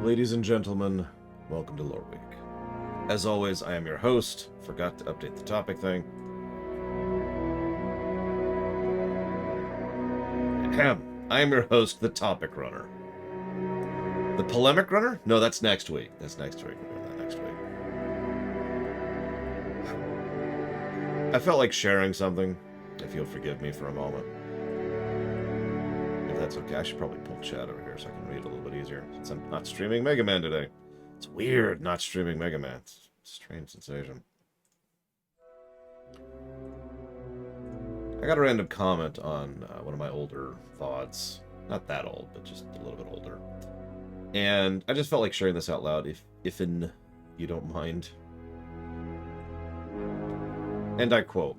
Ladies and gentlemen, welcome to Loreweek. As always, I am your host. Forgot to update the topic thing. Ahem. I am your host, the Topic Runner. The Polemic Runner? No, that's next week. That's next week. We're doing that next week. I felt like sharing something, if you'll forgive me for a moment. If that's okay, I should probably pull chat over here so I can read a little bit easier, since I'm not streaming Mega Man today. It's weird not streaming Mega Man. It's a strange sensation. I got a random comment on one of my older VODs. Not that old, but just a little bit older. And I just felt like sharing this out loud, if you don't mind. And I quote,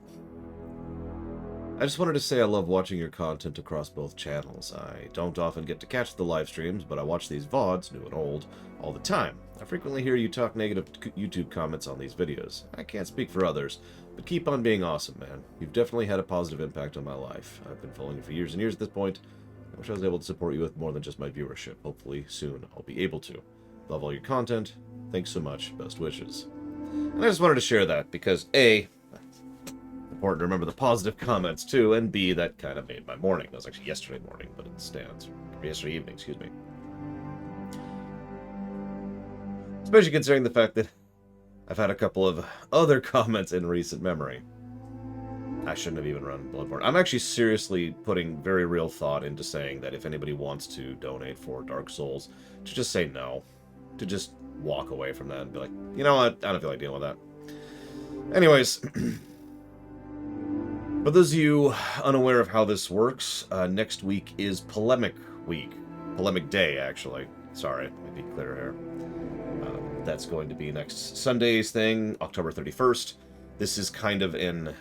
I just wanted to say I love watching your content across both channels. I don't often get to catch the live streams, but I watch these VODs, new and old, all the time. I frequently hear you talk negative YouTube comments on these videos. I can't speak for others, but keep on being awesome, man. You've definitely had a positive impact on my life. I've been following you for years and years at this point. I wish I was able to support you with more than just my viewership. Hopefully, soon, I'll be able to. Love all your content. Thanks so much. Best wishes. And I just wanted to share that because, A, important to remember the positive comments too, and B, that kind of made my morning. That was actually yesterday morning, but it stands. Yesterday evening, excuse me. Especially considering the fact that I've had a couple of other comments in recent memory. I shouldn't have even run Bloodborne. I'm actually seriously putting very real thought into saying that if anybody wants to donate for Dark Souls, to just say no. To just walk away from that and be like, you know what, I don't feel like dealing with that. Anyways, for those of you unaware of how this works, next week is Polemic Week. Polemic Day, actually. Sorry, let me be clear here. That's going to be next Sunday's thing, October 31st. This is kind of an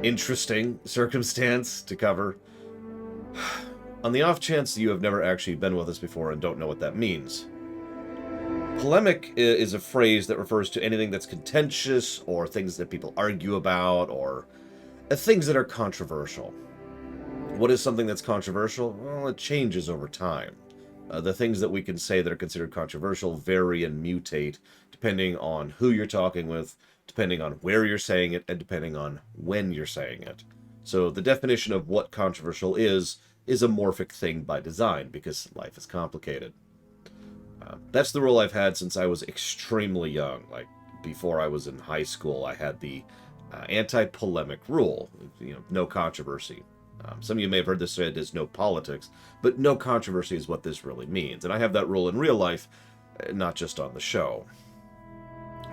interesting circumstance to cover. On the off chance you have never actually been with us before and don't know what that means. Polemic is a phrase that refers to anything that's contentious, or things that people argue about, or things that are controversial. What is something that's controversial? Well, it changes over time. The things that we can say that are considered controversial vary and mutate depending on who you're talking with, depending on where you're saying it, and depending on when you're saying it. So the definition of what controversial is a morphic thing by design, because life is complicated. That's the rule I've had since I was extremely young. Like, before I was in high school, I had the anti-polemic rule. You know, no controversy. Some of you may have heard this said as no politics, but no controversy is what this really means. And I have that rule in real life, not just on the show.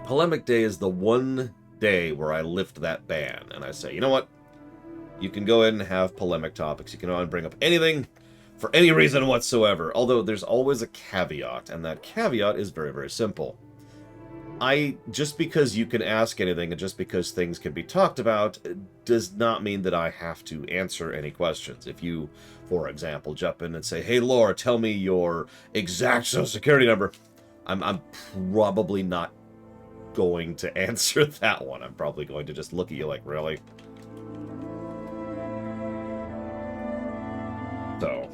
Polemic Day is the one day where I lift that ban, and I say, you know what? You can go ahead and have polemic topics. You can go ahead and bring up anything for any reason whatsoever. Although there's always a caveat, and that caveat is very, very simple. Just because you can ask anything and just because things can be talked about does not mean that I have to answer any questions. If you, for example, jump in and say, hey, Lore, tell me your exact social security number, I'm probably not going to answer that one. I'm probably going to just look at you like, really? So,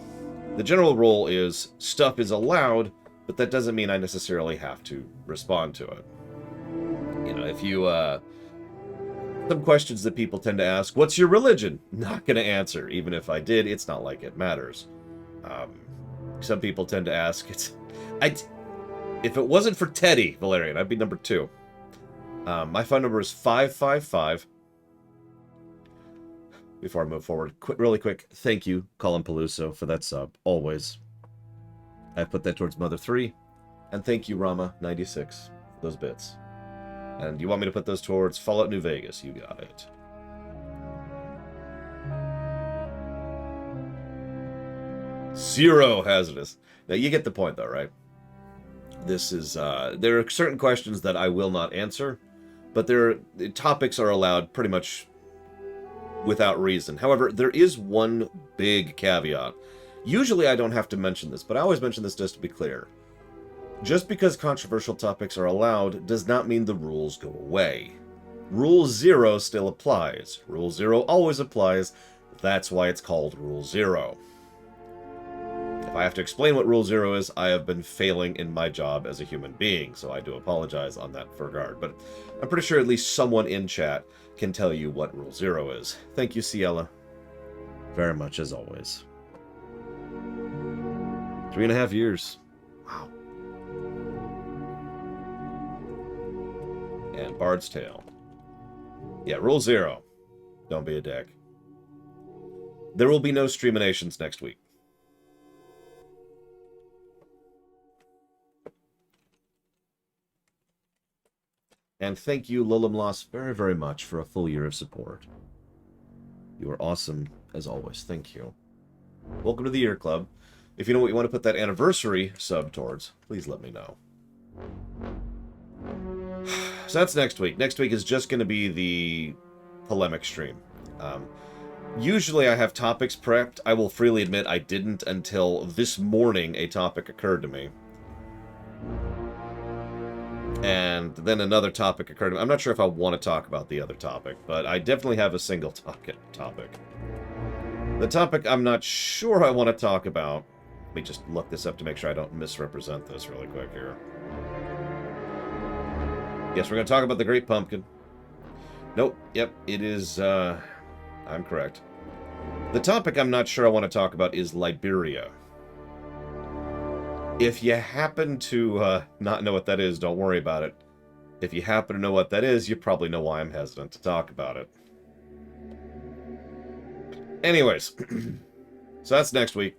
the general rule is stuff is allowed, but that doesn't mean I necessarily have to respond to it. You know, if you, some questions that people tend to ask, what's your religion? Not going to answer. Even if I did, it's not like it matters. Some people tend to ask, if it wasn't for Teddy, Valerian, I'd be number 2. My phone number is 555. Before I move forward, really quick, thank you, Colin Peluso, for that sub, always. I put that towards Mother 3, and thank you, Rama96, for those bits. And you want me to put those towards Fallout New Vegas, you got it. Zero hazardous. Now, you get the point, though, right? This is, there are certain questions that I will not answer, but topics are allowed pretty much without reason. However, there is one big caveat. Usually I don't have to mention this, but I always mention this just to be clear. Just because controversial topics are allowed does not mean the rules go away. Rule 0 still applies. Rule 0 always applies. That's why it's called Rule 0. If I have to explain what Rule 0 is, I have been failing in my job as a human being, so I do apologize on that regard. But I'm pretty sure at least someone in chat can tell you what Rule 0 is. Thank you, Ciela. Very much, as always. 3.5 years. Wow. And Bard's Tale. Yeah, Rule 0. Don't be a dick. There will be no streaminations next week. And thank you, Lolimlos, very, very much for a full year of support. You are awesome, as always. Thank you. Welcome to the Year Club. If you know what you want to put that anniversary sub towards, please let me know. So that's next week. Next week is just going to be the polemic stream. Usually I have topics prepped. I will freely admit I didn't until this morning a topic occurred to me. And then another topic occurred to me. I'm not sure if I want to talk about the other topic, but I definitely have a single topic. The topic I'm not sure I want to talk about. Let me just look this up to make sure I don't misrepresent this really quick here. Yes, we're going to talk about the Great Pumpkin. Nope. Yep, it is, I'm correct. The topic I'm not sure I want to talk about is Liberia. If you happen to not know what that is, don't worry about it. If you happen to know what that is, you probably know why I'm hesitant to talk about it. Anyways, so that's next week.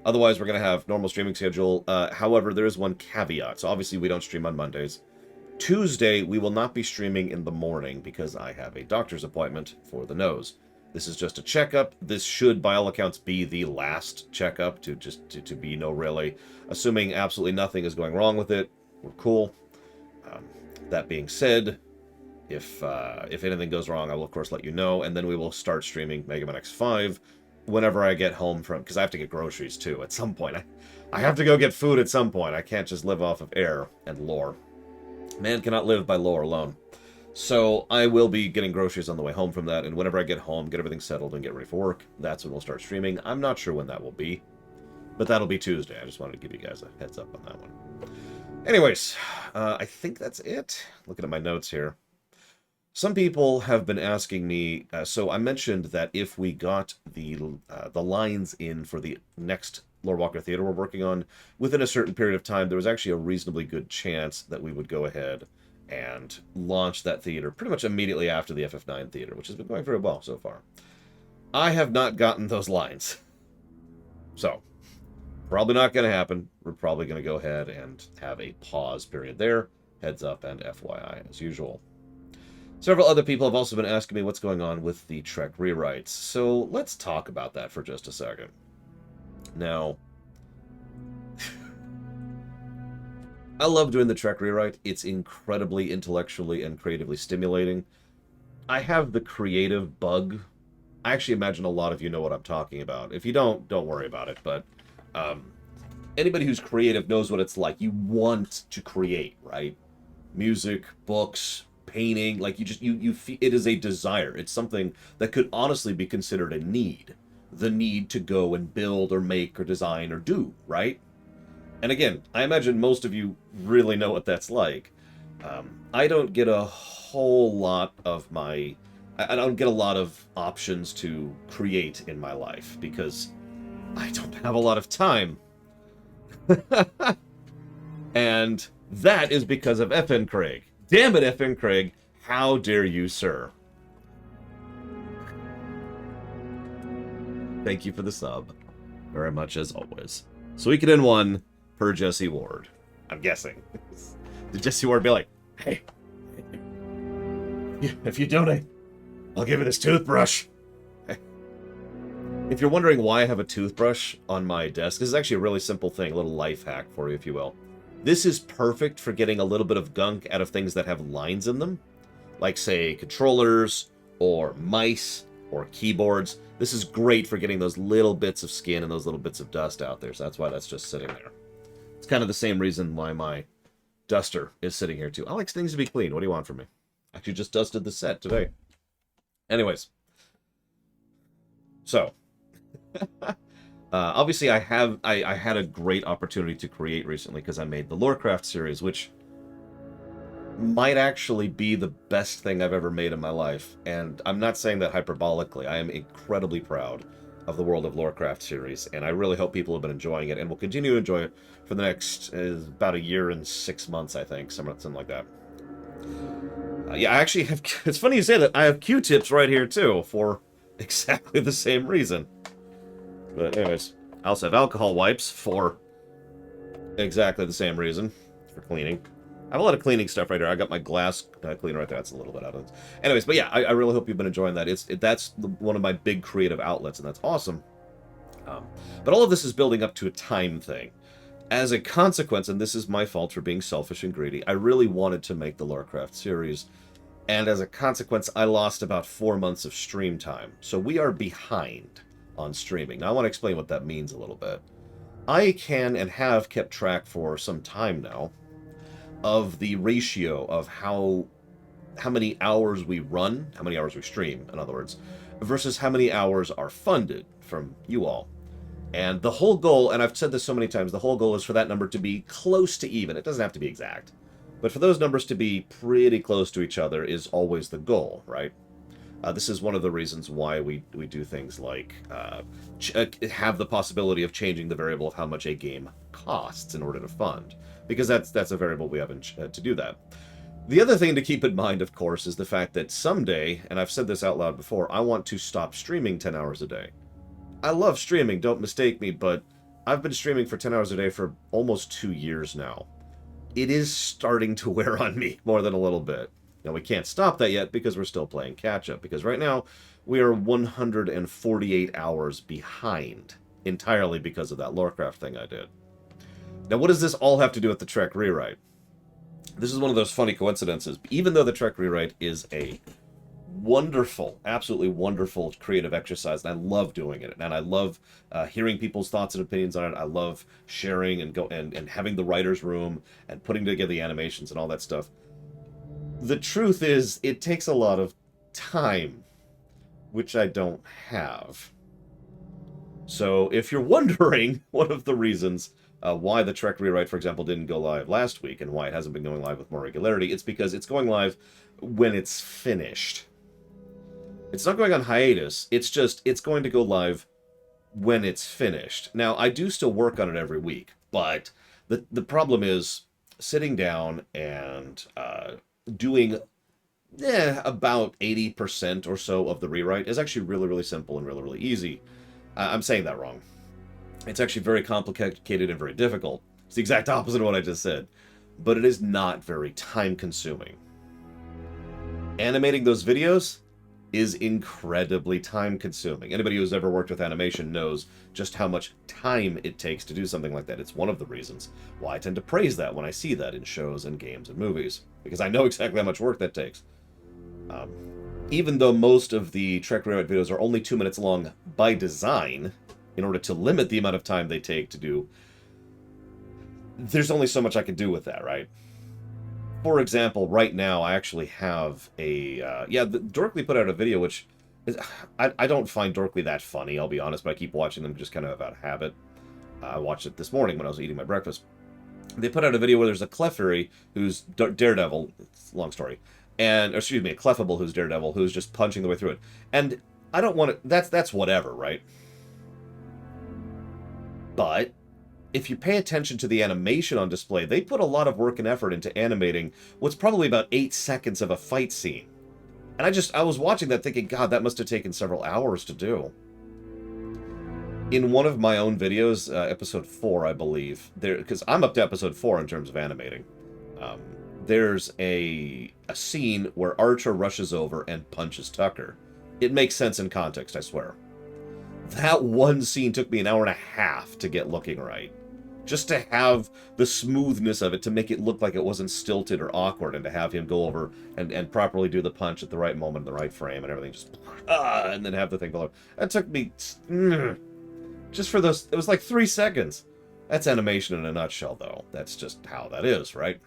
Otherwise, we're going to have normal streaming schedule. However, there is one caveat. So obviously, we don't stream on Mondays. Tuesday, we will not be streaming in the morning because I have a doctor's appointment for the nose. This is just a checkup. This should, by all accounts, be the last checkup to be no really. Assuming absolutely nothing is going wrong with it, we're cool. That being said, if anything goes wrong, I will, of course, let you know. And then we will start streaming Mega Man X5 whenever I get home from... Because I have to get groceries, too, at some point. I have to go get food at some point. I can't just live off of air and lore. Man cannot live by lore alone. So I will be getting groceries on the way home from that, and whenever I get home, get everything settled, and get ready for work, that's when we'll start streaming. I'm not sure when that will be, but that'll be Tuesday. I just wanted to give you guys a heads up on that one. Anyways, I think that's it. Looking at my notes here. Some people have been asking me, so I mentioned that if we got the lines in for the next Lore Walker Theater we're working on, within a certain period of time, there was actually a reasonably good chance that we would go ahead and launch that theater pretty much immediately after the FF9 theater, which has been going very well so far. I have not gotten those lines. So, probably not going to happen. We're probably going to go ahead and have a pause period there. Heads up and FYI as usual. Several other people have also been asking me what's going on with the Trek rewrites. So, let's talk about that for just a second. Now, I love doing the Trek rewrite. It's incredibly intellectually and creatively stimulating. I have the creative bug. I actually imagine a lot of you know what I'm talking about. If you don't worry about it. But anybody who's creative knows what it's like. You want to create, right? Music, books, painting. Like you feel it is a desire. It's something that could honestly be considered a need. The need to go and build or make or design or do, right? And again, I imagine most of you really know what that's like. I don't get a whole lot of I don't get a lot of options to create in my life because I don't have a lot of time. And that is because of FN Craig. Damn it, FN Craig. How dare you, sir? Thank you for the sub. Very much as always. Suikoden 1 per Jesse Ward. I'm guessing. Did Jesse Ward be like, hey, if you donate, I'll give you this toothbrush. If you're wondering why I have a toothbrush on my desk, this is actually a really simple thing, a little life hack for you, if you will. This is perfect for getting a little bit of gunk out of things that have lines in them, like, say, controllers, or mice, or keyboards. This is great for getting those little bits of skin and those little bits of dust out there, so that's why that's just sitting there. It's kind of the same reason why my duster is sitting here, too. I like things to be clean. What do you want from me? Actually just dusted the set today. Anyways. So. Obviously, I had a great opportunity to create recently because I made the Lorecraft series, which might actually be the best thing I've ever made in my life. And I'm not saying that hyperbolically. I am incredibly proud of the World of Lorecraft series, and I really hope people have been enjoying it and will continue to enjoy it for the next about a year and 6 months, I think, something like that. Yeah, I actually have... It's funny you say that. I have Q-tips right here, too, for exactly the same reason. But anyways, I also have alcohol wipes for exactly the same reason, for cleaning. I have a lot of cleaning stuff right here. I got my glass cleaner right there. That's a little bit out of it. Anyways, but yeah, I really hope you've been enjoying that. That's one of my big creative outlets, and that's awesome. But all of this is building up to a time thing. As a consequence, and this is my fault for being selfish and greedy, I really wanted to make the Lorecraft series, and as a consequence, I lost about 4 months of stream time. So we are behind on streaming. Now, I want to explain what that means a little bit. I can and have kept track for some time now of the ratio of how many hours we run, how many hours we stream, in other words, versus how many hours are funded from you all. And the whole goal, and I've said this so many times, the whole goal is for that number to be close to even. It doesn't have to be exact. But for those numbers to be pretty close to each other is always the goal, right? This is one of the reasons why we do things like have the possibility of changing the variable of how much a game costs in order to fund. Because that's a variable we have to do that. The other thing to keep in mind, of course, is the fact that someday, and I've said this out loud before, I want to stop streaming 10 hours a day. I love streaming, don't mistake me, but I've been streaming for 10 hours a day for almost 2 years now. It is starting to wear on me more than a little bit. Now, we can't stop that yet because we're still playing catch-up, because right now we are 148 hours behind, entirely because of that Lorecraft thing I did. Now, what does this all have to do with the Trek rewrite? This is one of those funny coincidences. Even though the Trek rewrite is a wonderful, absolutely wonderful creative exercise, and I love doing it, and I love hearing people's thoughts and opinions on it. I love sharing and having the writer's room and putting together the animations and all that stuff. The truth is, it takes a lot of time, which I don't have. So if you're wondering, one of the reasons why the Trek rewrite, for example, didn't go live last week and why it hasn't been going live with more regularity, it's because it's going live when it's finished. It's not going on hiatus, it's going to go live when it's finished. Now, I do still work on it every week, but the problem is sitting down and doing about 80% or so of the rewrite is actually really, really simple and really, really easy. I'm saying that wrong. It's actually very complicated and very difficult. It's the exact opposite of what I just said. But it is not very time-consuming. Animating those videos is incredibly time-consuming. Anybody who's ever worked with animation knows just how much time it takes to do something like that. It's one of the reasons why I tend to praise that when I see that in shows and games and movies, because I know exactly how much work that takes. Even though most of the Trek rewrite videos are only 2 minutes long by design, in order to limit the amount of time they take to do, there's only so much I can do with that, right? For example, right now, I actually have a... Dorkly put out a video, which... I don't find Dorkly that funny, I'll be honest, but I keep watching them just kind of out of habit. I watched it this morning when I was eating my breakfast. They put out a video where there's a Clefairy who's Daredevil, it's a long story, and, or excuse me, a Clefable who's Daredevil, who's just punching the way through it. And I don't want to... That's whatever, right? But if you pay attention to the animation on display, they put a lot of work and effort into animating what's probably about 8 seconds of a fight scene. And I was watching that thinking, God, that must have taken several hours to do. In one of my own videos, episode 4, I believe, because I'm up to episode 4 in terms of animating, there's a scene where Archer rushes over and punches Tucker. It makes sense in context, I swear. That one scene took me an hour and a half to get looking right. Just to have the smoothness of it, to make it look like it wasn't stilted or awkward, and to have him go over and properly do the punch at the right moment, in the right frame, and everything just... and then have the thing below. That took me... just for those... It was like 3 seconds. That's animation in a nutshell, though. That's just how that is, right?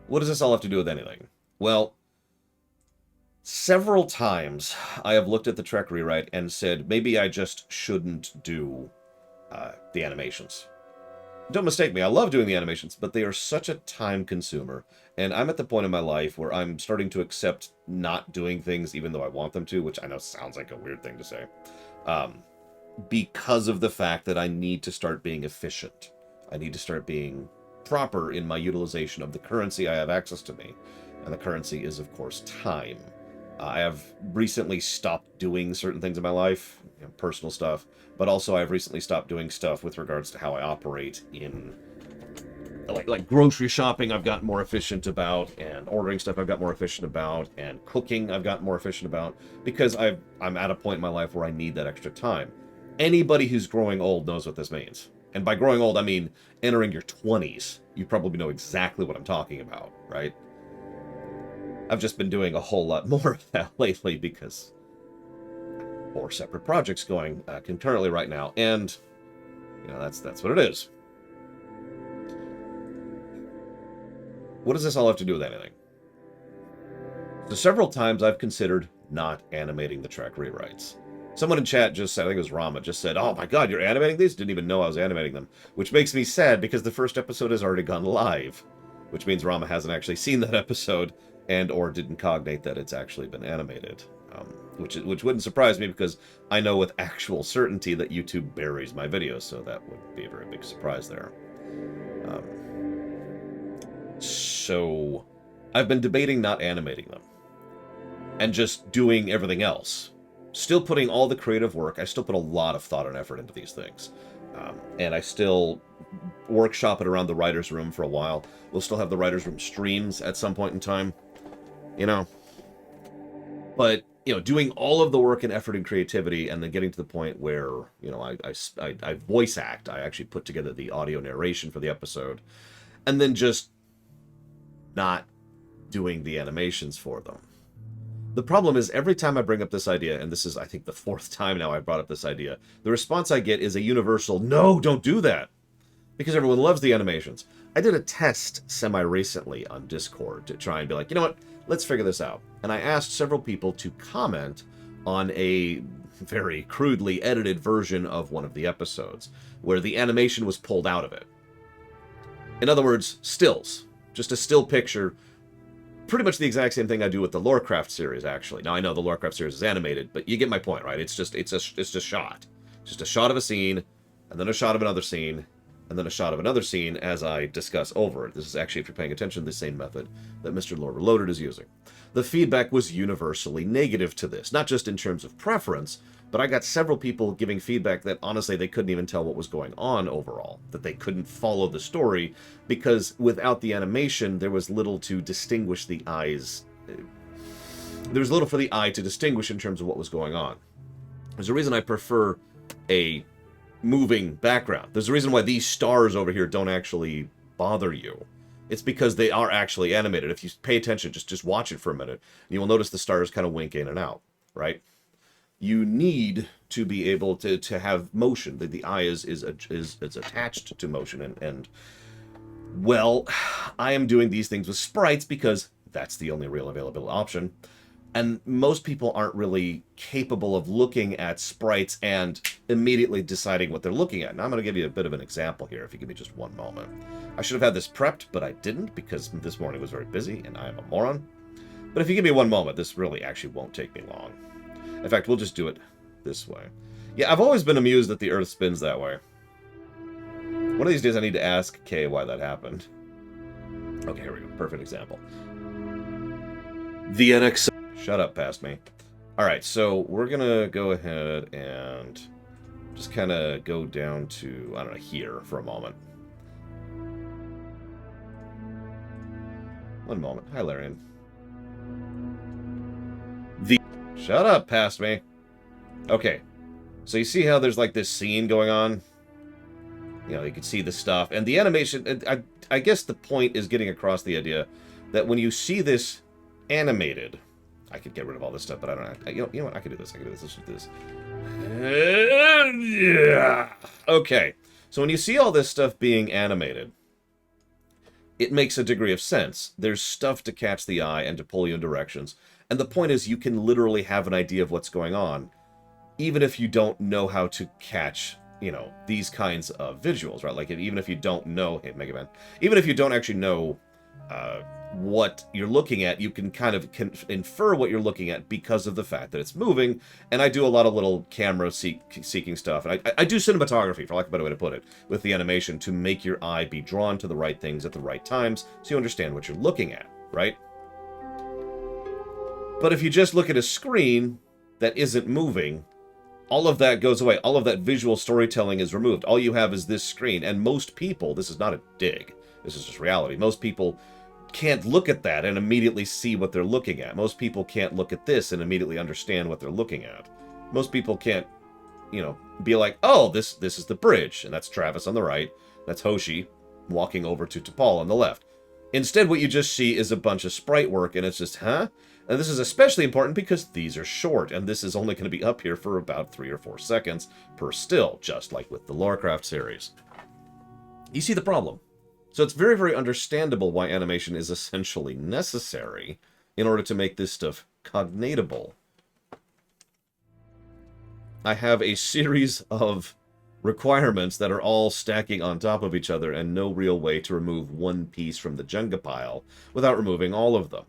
What does this all have to do with anything? Well... Several times I have looked at the Trek rewrite and said, maybe I just shouldn't do the animations. Don't mistake me, I love doing the animations, but they are such a time consumer. And I'm at the point in my life where I'm starting to accept not doing things even though I want them to, which I know sounds like a weird thing to say. Because of the fact that I need to start being efficient. I need to start being proper in my utilization of the currency I have access to me. And the currency is, of course, time. I have recently stopped doing certain things in my life, personal stuff, but also I've recently stopped doing stuff with regards to how I operate in, like grocery shopping I've gotten more efficient about, and ordering stuff I've got more efficient about, and cooking I've gotten more efficient about, because I'm at a point in my life where I need that extra time. Anybody who's growing old knows what this means. And by growing old, I mean entering your 20s. You probably know exactly what I'm talking about, right? I've just been doing a whole lot more of that lately because 4 separate projects going concurrently right now, and that's what it is. What does this all have to do with anything? So several times I've considered not animating the Trek rewrites. Someone in chat just said, I think it was Rama, just said, "Oh my god, you're animating these?" Didn't even know I was animating them, which makes me sad because the first episode has already gone live, which means Rama hasn't actually seen that episode and or didn't cognate that it's actually been animated. Which wouldn't surprise me because I know with actual certainty that YouTube buries my videos, so that would be a very big surprise there. So I've been debating not animating them and just doing everything else. Still putting all the creative work. I still put a lot of thought and effort into these things. And I still workshop it around the writer's room for a while. We'll still have the writer's room streams at some point in time. But doing all of the work and effort and creativity, and then getting to the point where I voice act. I actually put together the audio narration for the episode, and then just not doing the animations for them. The problem is every time I bring up this idea, and this is I think the 4th time now I brought up this idea, the response I get is a universal "No, don't do that," because everyone loves the animations. I did a test semi-recently on Discord to try and be like, you know what, let's figure this out. And I asked several people to comment on a very crudely edited version of one of the episodes, where the animation was pulled out of it. In other words, stills. Just a still picture. Pretty much the exact same thing I do with the Lorecraft series, actually. Now, I know the Lorecraft series is animated, but you get my point, right? It's just shot. Just a shot of a scene, and then a shot of another scene, and then a shot of another scene as I discuss over it. This is actually, if you're paying attention, the same method that Mr. Lore Reloaded is using. The feedback was universally negative to this, not just in terms of preference, but I got several people giving feedback that, honestly, they couldn't even tell what was going on overall, that they couldn't follow the story, because without the animation, there was little to distinguish the eyes. There was little for the eye to distinguish in terms of what was going on. There's a reason I prefer a moving background. There's a reason why these stars over here don't actually bother you. It's because they are actually animated. If you pay attention, just watch it for a minute, you will notice the stars kind of wink in and out, right? You need to be able to have motion. The eye is attached to motion, and well, I am doing these things with sprites because that's the only real available option. And most people aren't really capable of looking at sprites and immediately deciding what they're looking at. Now, I'm going to give you a bit of an example here, if you give me just one moment. I should have had this prepped, but I didn't because this morning was very busy and I am a moron. But if you give me one moment, this really actually won't take me long. In fact, we'll just do it this way. Yeah, I've always been amused that the Earth spins that way. One of these days I need to ask Kay why that happened. Okay, here we go. Perfect example. The NX... Shut up, past me. Alright, so we're gonna go ahead and just kind of go down to, I don't know, here for a moment. One moment. Hi, Larian. Shut up, past me. Okay, so you see how there's like this scene going on? You can see the stuff. And the animation, I guess the point is getting across the idea that when you see this animated... I could get rid of all this stuff, but I don't know. You know what? I can do this. Let's do this. Yeah. Okay. So when you see all this stuff being animated, it makes a degree of sense. There's stuff to catch the eye and to pull you in directions. And the point is, you can literally have an idea of what's going on, even if you don't know how to catch, you know, these kinds of visuals, right? Like, even if you don't know, hey, Mega Man, even if you don't actually know what you're looking at, you can kind of infer what you're looking at because of the fact that it's moving. And I do a lot of little camera seeking stuff. And I do cinematography, for lack of a better way to put it, with the animation to make your eye be drawn to the right things at the right times so you understand what you're looking at, right? But if you just look at a screen that isn't moving, all of that goes away. All of that visual storytelling is removed. All you have is this screen. And most people, this is not a dig, this is just reality, most people can't look at that and immediately see what they're looking at. Most people can't look at this and immediately understand what they're looking at. Most people can't, you know, be like, oh, this is the bridge, and that's Travis on the right, that's Hoshi walking over to T'Pol on the left. Instead, what you just see is a bunch of sprite work, and it's just, huh? And this is especially important because these are short, and this is only going to be up here for about 3 or 4 seconds per still, just like with the Lorecraft series. You see the problem. So it's very, very understandable why animation is essentially necessary in order to make this stuff cognatable. I have a series of requirements that are all stacking on top of each other and no real way to remove one piece from the Jenga pile without removing all of them.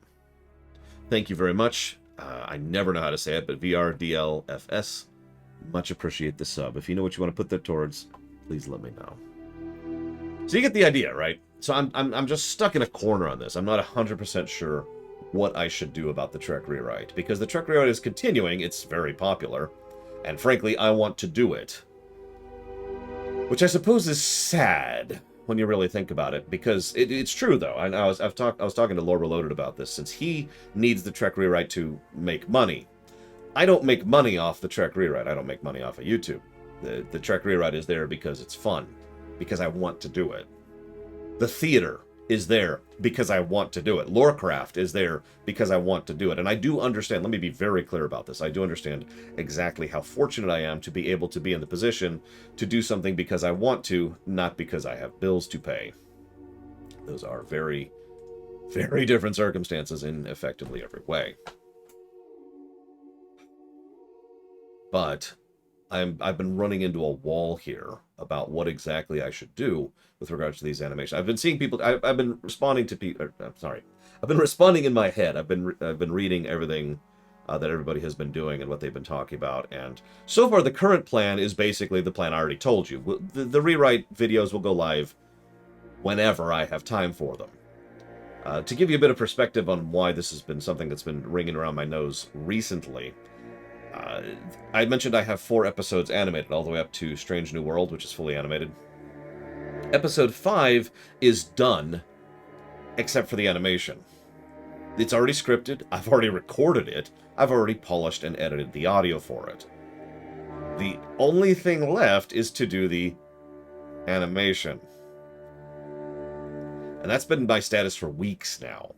Thank you very much. I never know how to say it, but VRDLFS. Much appreciate the sub. If you know what you want to put that towards, please let me know. So you get the idea, right? So I'm just stuck in a corner on this. I'm not 100% sure what I should do about the Trek rewrite, because the Trek rewrite is continuing. It's very popular, and frankly, I want to do it. Which I suppose is sad when you really think about it, because it's true though. And I was talking to Lore Reloaded about this, since he needs the Trek rewrite to make money. I don't make money off the Trek rewrite. I don't make money off of YouTube. The Trek rewrite is there because it's fun, because I want to do it. The theater is there because I want to do it. Lorecraft is there because I want to do it. And I do understand, let me be very clear about this, I do understand exactly how fortunate I am to be able to be in the position to do something because I want to, not because I have bills to pay. Those are very, very different circumstances in effectively every way. But I've been running into a wall here about what exactly I should do with regards to these animations. I've been seeing people. I've been responding to people. Sorry, I've been responding in my head. I've been reading everything that everybody has been doing and what they've been talking about. And so far, the current plan is basically the plan I already told you. The rewrite videos will go live whenever I have time for them. To give you a bit of perspective on why this has been something that's been ringing around my nose recently. I mentioned I have 4 episodes animated, all the way up to Strange New World, which is fully animated. Episode 5 is done, except for the animation. It's already scripted, I've already recorded it, I've already polished and edited the audio for it. The only thing left is to do the animation. And that's been my status for weeks now.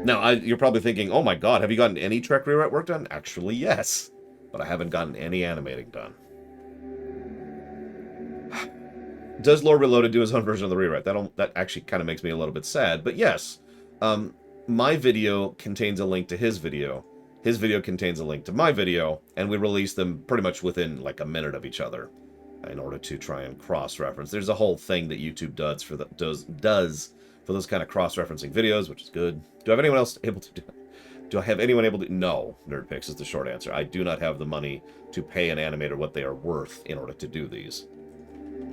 Now, you're probably thinking, oh my god, have you gotten any Trek rewrite work done? Actually, yes. But I haven't gotten any animating done. Does Lore Reloaded do his own version of the rewrite? That actually kind of makes me a little bit sad. But yes, my video contains a link to his video. His video contains a link to my video. And we release them pretty much within like a minute of each other in order to try and cross-reference. There's a whole thing that YouTube does for those kind of cross-referencing videos, which is good. Do I have anyone else able to do it? Do I have anyone able to? No, NerdPix is the short answer. I do not have the money to pay an animator what they are worth in order to do these.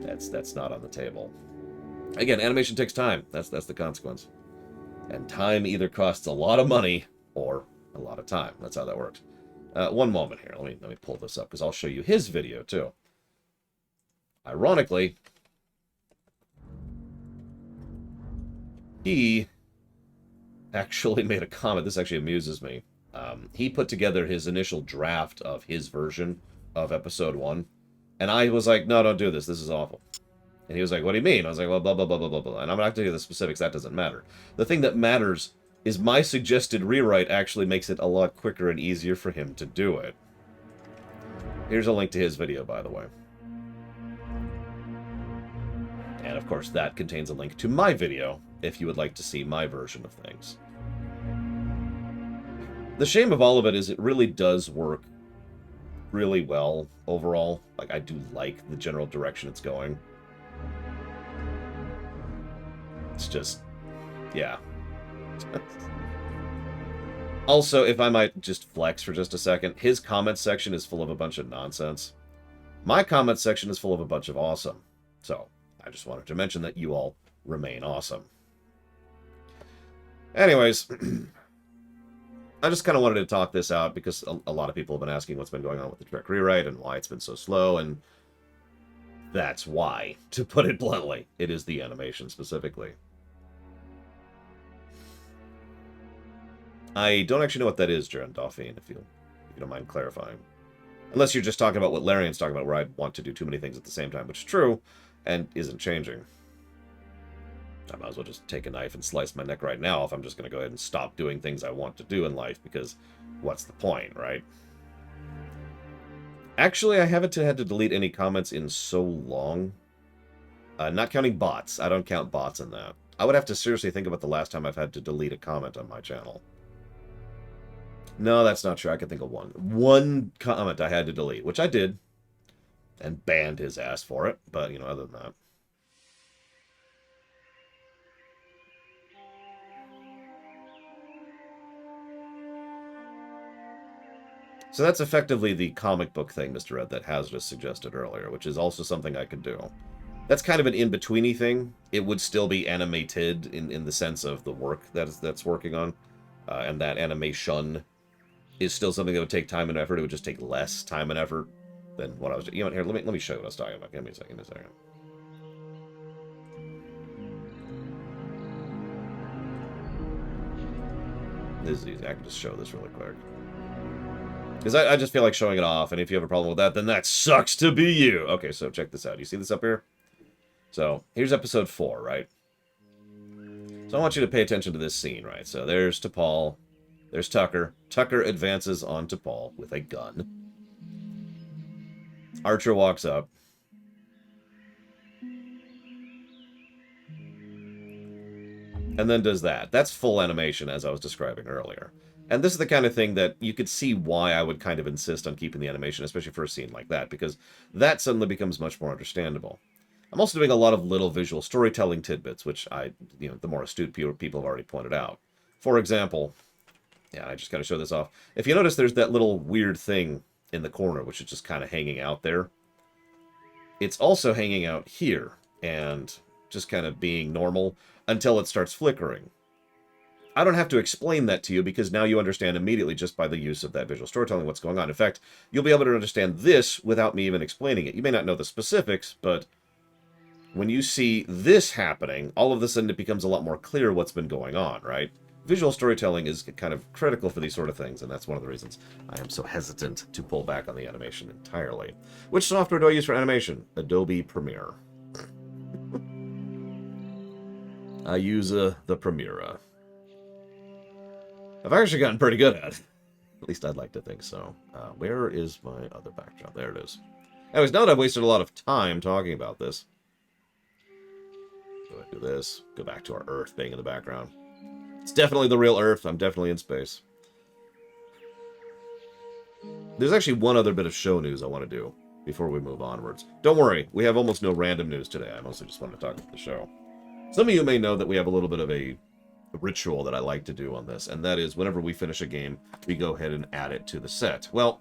That's not on the table. Again, animation takes time. That's the consequence. And time either costs a lot of money or a lot of time. That's how that works. One moment here. Let me pull this up because I'll show you his video too. Ironically, he actually made a comment. This actually amuses me. He put together his initial draft of his version of episode 1. And I was like, no, don't do this. This is awful. And he was like, what do you mean? I was like, well, blah, blah, blah, blah, blah, blah. And I'm not going to give the specifics. That doesn't matter. The thing that matters is my suggested rewrite actually makes it a lot quicker and easier for him to do it. Here's a link to his video, by the way. And of course, that contains a link to my video, if you would like to see my version of things. The shame of all of it is it really does work really well overall. Like, I do like the general direction it's going. It's just, yeah. Also, if I might just flex for just a second, his comment section is full of a bunch of nonsense. My comment section is full of a bunch of awesome. So, I just wanted to mention that you all remain awesome. Anyways, I just kind of wanted to talk this out because a lot of people have been asking what's been going on with the direct rewrite and why it's been so slow, and that's why, to put it bluntly. It is the animation specifically. I don't actually know what that is, Jaron Dauphine, if you don't mind clarifying. Unless you're just talking about what Larian's talking about, where I want to do too many things at the same time, which is true, and isn't changing. I might as well just take a knife and slice my neck right now if I'm just going to go ahead and stop doing things I want to do in life, because what's the point, right? Actually, I haven't had to delete any comments in so long. Not counting bots. I don't count bots in that. I would have to seriously think about the last time I've had to delete a comment on my channel. No, that's not true. I can think of one. One comment I had to delete, which I did, and banned his ass for it. But, you know, other than that. So that's effectively the comic book thing, Mr. Red, that Hazardous suggested earlier, which is also something I could do. That's kind of an in-betweeny thing. It would still be animated in the sense of the work that's working on, and that animation is still something that would take time and effort. It would just take less time and effort than what I was doing. You know, here, let me show you what I was talking about. Give me a second. This is easy. I can just show this really quick. Because I just feel like showing it off, and if you have a problem with that, then that sucks to be you. Okay, so check this out. You see this up here? So, here's episode 4, right? So I want you to pay attention to this scene, right? So there's T'Pol. There's Tucker. Tucker advances on T'Pol with a gun. Archer walks up. And then does that. That's full animation, as I was describing earlier. And this is the kind of thing that you could see why I would kind of insist on keeping the animation, especially for a scene like that, because that suddenly becomes much more understandable. I'm also doing a lot of little visual storytelling tidbits, which the more astute people have already pointed out. For example, yeah, I just got to show this off. If you notice, there's that little weird thing in the corner, which is just kind of hanging out there. It's also hanging out here, and just kind of being normal until it starts flickering. I don't have to explain that to you because now you understand immediately just by the use of that visual storytelling what's going on. In fact, you'll be able to understand this without me even explaining it. You may not know the specifics, but when you see this happening, all of a sudden it becomes a lot more clear what's been going on, right? Visual storytelling is kind of critical for these sort of things, and that's one of the reasons I am so hesitant to pull back on the animation entirely. Which software do I use for animation? Adobe Premiere. I use the Premiere. I've actually gotten pretty good at it. At least I'd like to think so. Where is my other backdrop? There it is. Anyways, now that I've wasted a lot of time talking about this, go ahead and do this. Go back to our Earth being in the background. It's definitely the real Earth. I'm definitely in space. There's actually one other bit of show news I want to do before we move onwards. Don't worry, we have almost no random news today. I mostly just want to talk about the show. Some of you may know that we have a little bit of a ritual that I like to do on this, and that is whenever we finish a game, we go ahead and add it to the set. Well,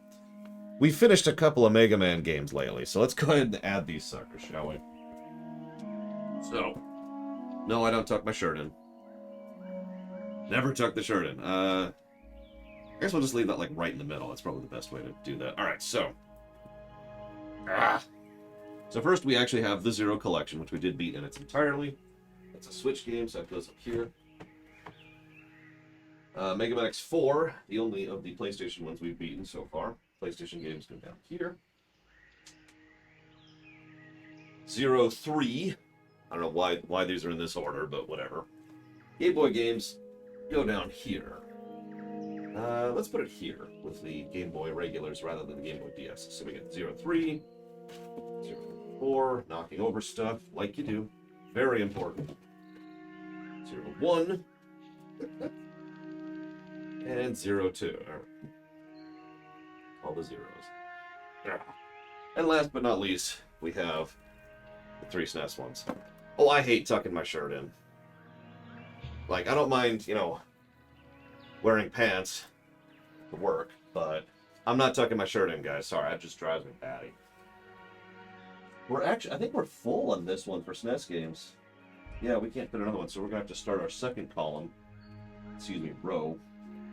we finished a couple of Mega Man games lately, so let's go ahead and add these suckers, shall we? So, no, I don't tuck my shirt in. Never tuck the shirt in. I guess we'll just leave that like right in the middle. That's probably the best way to do that. Alright, so. So first we actually have the Zero Collection, which we did beat in its entirety. It's a Switch game, so it goes up here. Mega Man X4, the only of the PlayStation ones we've beaten so far. PlayStation games go down here. 03. I don't know why these are in this order, but whatever. Game Boy games go down here. Let's put it here with the Game Boy regulars rather than the Game Boy DS. So we get 03, 04, knocking over stuff like you do. Very important. 01 and 02. All right. All the zeros. And last but not least, we have the 3 SNES ones. Oh, I hate tucking my shirt in. Like, I don't mind, you know, wearing pants to work, but I'm not tucking my shirt in, guys. Sorry, that just drives me batty. We're actually, I think we're full on this one for SNES games. Yeah, we can't fit another one, so we're going to have to start our second column. Excuse me, row.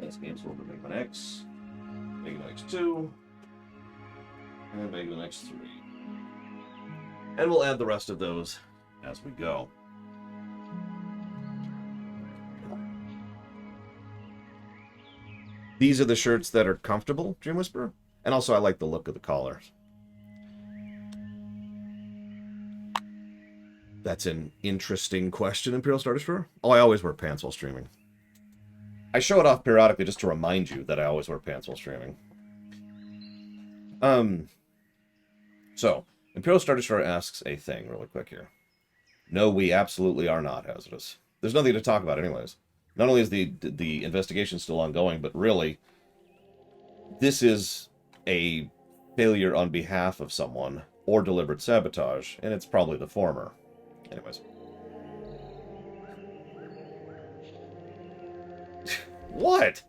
SNES games for Mega Man X, Mega Man X2, and Mega Man X3. And we'll add the rest of those as we go. These are the shirts that are comfortable, Dream Whisperer. And also, I like the look of the collar. That's an interesting question, Imperial Star Destroyer. Oh, I always wear pants while streaming. I show it off periodically just to remind you that I always wear pants while streaming. So, Imperial Star Destroyer asks a thing really quick here. No, we absolutely are not hazardous. There's nothing to talk about anyways. Not only is the investigation still ongoing, but really, this is a failure on behalf of someone, or deliberate sabotage, and it's probably the former. Anyways. What?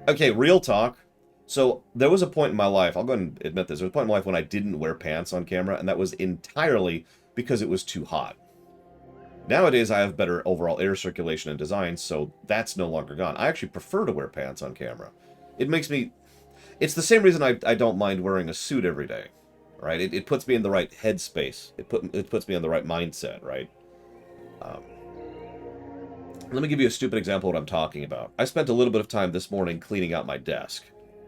Okay, real talk. So, there was a point in my life, I'll go ahead and admit this, there was a point in my life when I didn't wear pants on camera, and that was entirely because it was too hot. Nowadays, I have better overall air circulation and design, so that's no longer gone. I actually prefer to wear pants on camera. It makes me... It's the same reason I don't mind wearing a suit every day, right? It puts me in the right headspace. It puts me in the right mindset, right? Let me give you a stupid example of what I'm talking about. I spent a little bit of time this morning cleaning out my desk.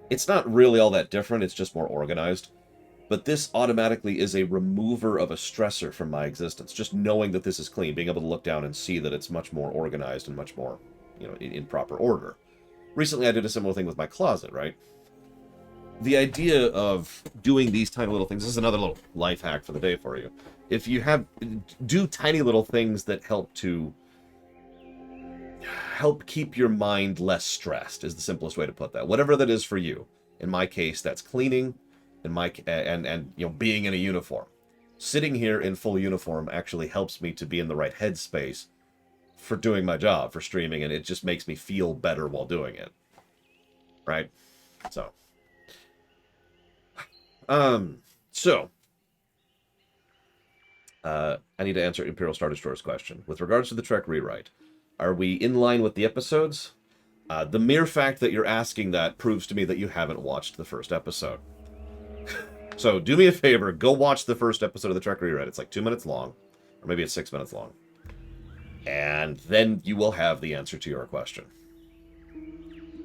It's not really all that different, it's just more organized. But this automatically is a remover of a stressor from my existence. Just knowing that this is clean, being able to look down and see that it's much more organized and much more, you know, in proper order. Recently, I did a similar thing with my closet, right? The idea of doing these tiny little things, this is another little life hack for the day for you. If you do tiny little things that help keep your mind less stressed, is the simplest way to put that. Whatever that is for you. In my case, that's cleaning. And you know, being in a uniform. Sitting here in full uniform actually helps me to be in the right headspace for doing my job, for streaming, and it just makes me feel better while doing it. Right? So. I need to answer Imperial Star Destroyer's question. With regards to the Trek rewrite, are we in line with the episodes? The mere fact that you're asking that proves to me that you haven't watched the first episode. So, do me a favor, go watch the first episode of the Trek Rewrite. It's like 2 minutes long, or maybe it's 6 minutes long. And then you will have the answer to your question.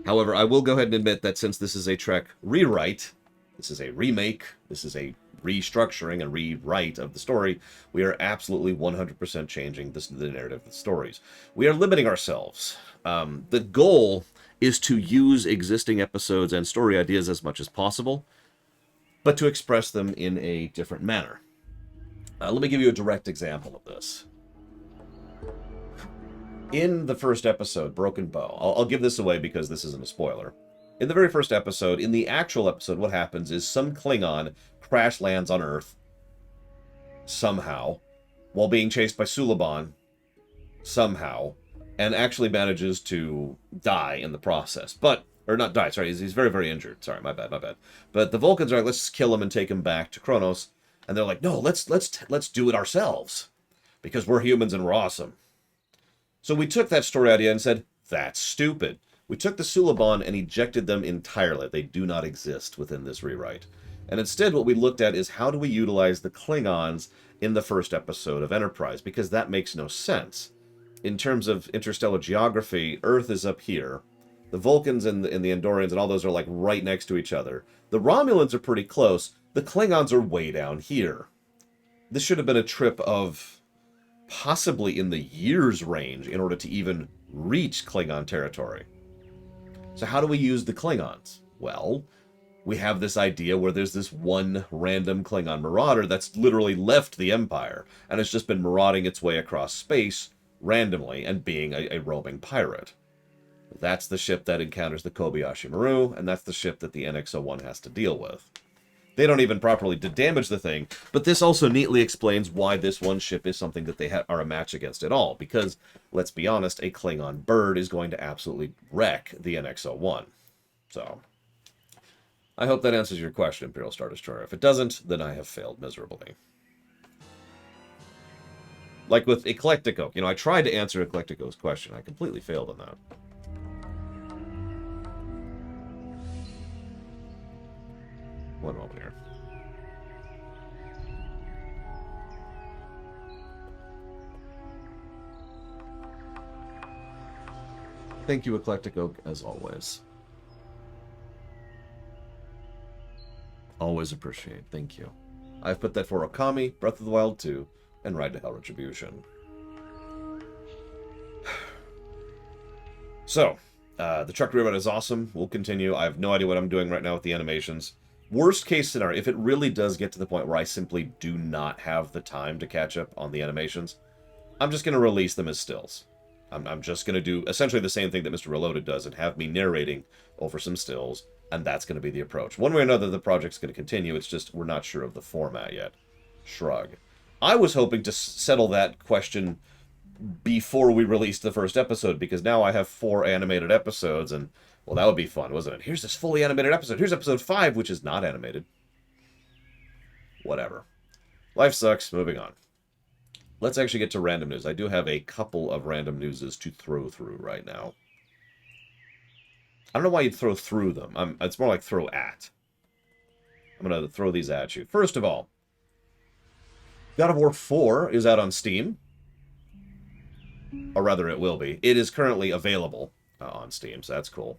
However, I will go ahead and admit that since this is a Trek rewrite, this is a remake, this is a restructuring and rewrite of the story, we are absolutely 100% changing the narrative of the stories. We are limiting ourselves. The goal is to use existing episodes and story ideas as much as possible, but to express them in a different manner. Let me give you a direct example of this. In the first episode, Broken Bow, I'll give this away because this isn't a spoiler. In the very first episode, in the actual episode, what happens is some Klingon crash lands on Earth, somehow, while being chased by Suliban, somehow, and actually manages to die in the process. Or not die, sorry, he's very, very injured. Sorry, my bad. But the Vulcans are like, let's kill him and take him back to Kronos. And they're like, no, let's do it ourselves. Because we're humans and we're awesome. So we took that story idea and said, that's stupid. We took the Suliban and ejected them entirely. They do not exist within this rewrite. And instead what we looked at is how do we utilize the Klingons in the first episode of Enterprise? Because that makes no sense. In terms of interstellar geography, Earth is up here. The Vulcans and the Andorians and all those are like right next to each other. The Romulans are pretty close. The Klingons are way down here. This should have been a trip of possibly in the years range in order to even reach Klingon territory. So how do we use the Klingons? Well, we have this idea where there's this one random Klingon marauder that's literally left the Empire, and it's just been marauding its way across space randomly and being a roaming pirate. That's the ship that encounters the Kobayashi Maru, and that's the ship that the NX-01 has to deal with. They don't even properly damage the thing, but this also neatly explains why this one ship is something that they are a match against at all, because, let's be honest, a Klingon bird is going to absolutely wreck the NX-01. So, I hope that answers your question, Imperial Star Destroyer. If it doesn't, then I have failed miserably. Like with Eclectico. You know, I tried to answer Eclectico's question. I completely failed on that. One moment here. Thank you, Eclectico, as always. Always appreciate. Thank you. I've put that for Okami, Breath of the Wild 2, and Ride to Hell Retribution. So, the truck rewrite is awesome. We'll continue. I have no idea what I'm doing right now with the animations. Worst case scenario, if it really does get to the point where I simply do not have the time to catch up on the animations, I'm just going to release them as stills. I'm just going to do essentially the same thing that Mr. Reloaded does and have me narrating over some stills, and that's going to be the approach. One way or another, the project's going to continue. It's just we're not sure of the format yet. Shrug. I was hoping to settle that question before we released the first episode, because now I have 4 animated episodes, and, well, that would be fun, wasn't it? Here's this fully animated episode. Here's episode 5, which is not animated. Whatever. Life sucks. Moving on. Let's actually get to random news. I do have a couple of random newses to throw through right now. I don't know why you'd throw through them. It's more like throw at. I'm going to throw these at you. First of all, God of War 4 is out on Steam. Or rather, it will be. It is currently available on Steam, so that's cool.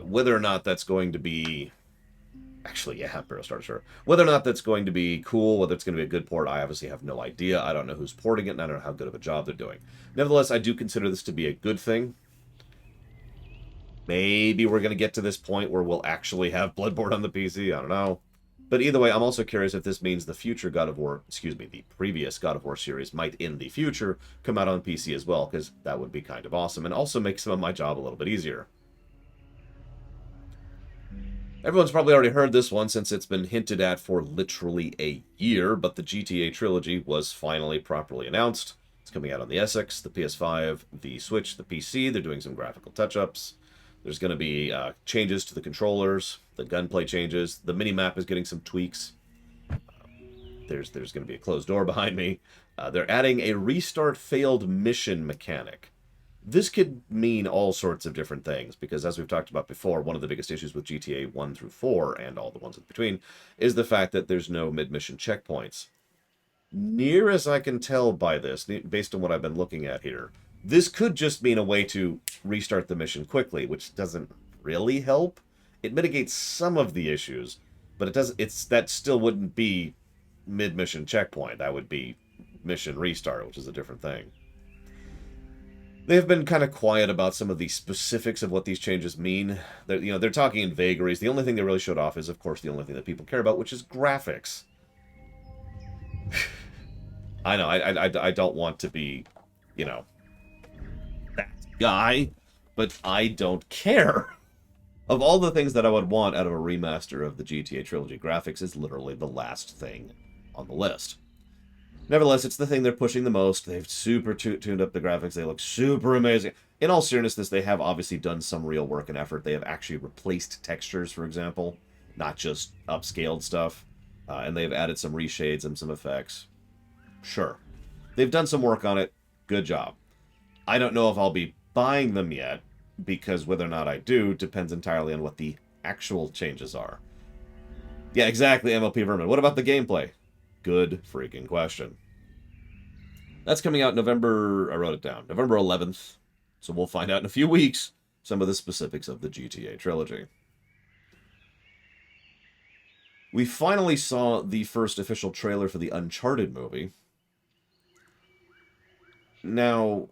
Whether or not that's going to be... Actually, yeah, Imperial Star Destroyer. Whether or not that's going to be cool, whether it's going to be a good port, I obviously have no idea. I don't know who's porting it, and I don't know how good of a job they're doing. Nevertheless, I do consider this to be a good thing. Maybe we're going to get to this point where we'll actually have Bloodborne on the PC. I don't know. But either way, I'm also curious if this means the future God of War, the previous God of War series might in the future come out on PC as well, because that would be kind of awesome, and also make some of my job a little bit easier. Everyone's probably already heard this one since it's been hinted at for literally a year, but the GTA Trilogy was finally properly announced. It's coming out on the SX, the PS5, the Switch, the PC. They're doing some graphical touch-ups. There's going to be changes to the controllers, the gunplay changes. The mini-map is getting some tweaks. There's going to be a closed door behind me. They're adding a restart failed mission mechanic. This could mean all sorts of different things, because as we've talked about before, one of the biggest issues with GTA 1 through 4, and all the ones in between, is the fact that there's no mid-mission checkpoints. Near as I can tell by this, based on what I've been looking at here, this could just mean a way to restart the mission quickly, which doesn't really help. It mitigates some of the issues, but that still wouldn't be mid-mission checkpoint. That would be mission restart, which is a different thing. They've been kind of quiet about some of the specifics of what these changes mean. They're talking in vagaries. The only thing they really showed off is, of course, the only thing that people care about, which is graphics. I know, I don't want to be, that guy, but I don't care. Of all the things that I would want out of a remaster of the GTA Trilogy, graphics is literally the last thing on the list. Nevertheless, it's the thing they're pushing the most. They've super tuned up the graphics. They look super amazing. In all seriousness, they have obviously done some real work and effort. They have actually replaced textures, for example, not just upscaled stuff. And they've added some reshades and some effects. Sure. They've done some work on it. Good job. I don't know if I'll be buying them yet, because whether or not I do depends entirely on what the actual changes are. Yeah, exactly, MLP Vermin. What about the gameplay? Good freaking question. That's coming out November... I wrote it down. November 11th. So we'll find out in a few weeks some of the specifics of the GTA Trilogy. We finally saw the first official trailer for the Uncharted movie. Now...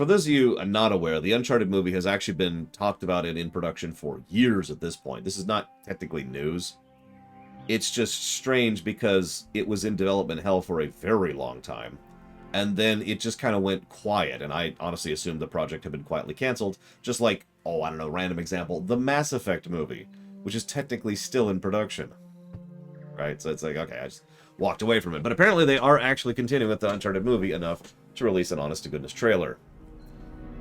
For those of you not aware, the Uncharted movie has actually been talked about and in production for years at this point. This is not technically news. It's just strange because it was in development hell for a very long time. And then it just kind of went quiet, and I honestly assumed the project had been quietly canceled, just like, oh, I don't know, random example, the Mass Effect movie, which is technically still in production. Right? So it's like, okay, I just walked away from it. But apparently they are actually continuing with the Uncharted movie enough to release an honest-to-goodness trailer.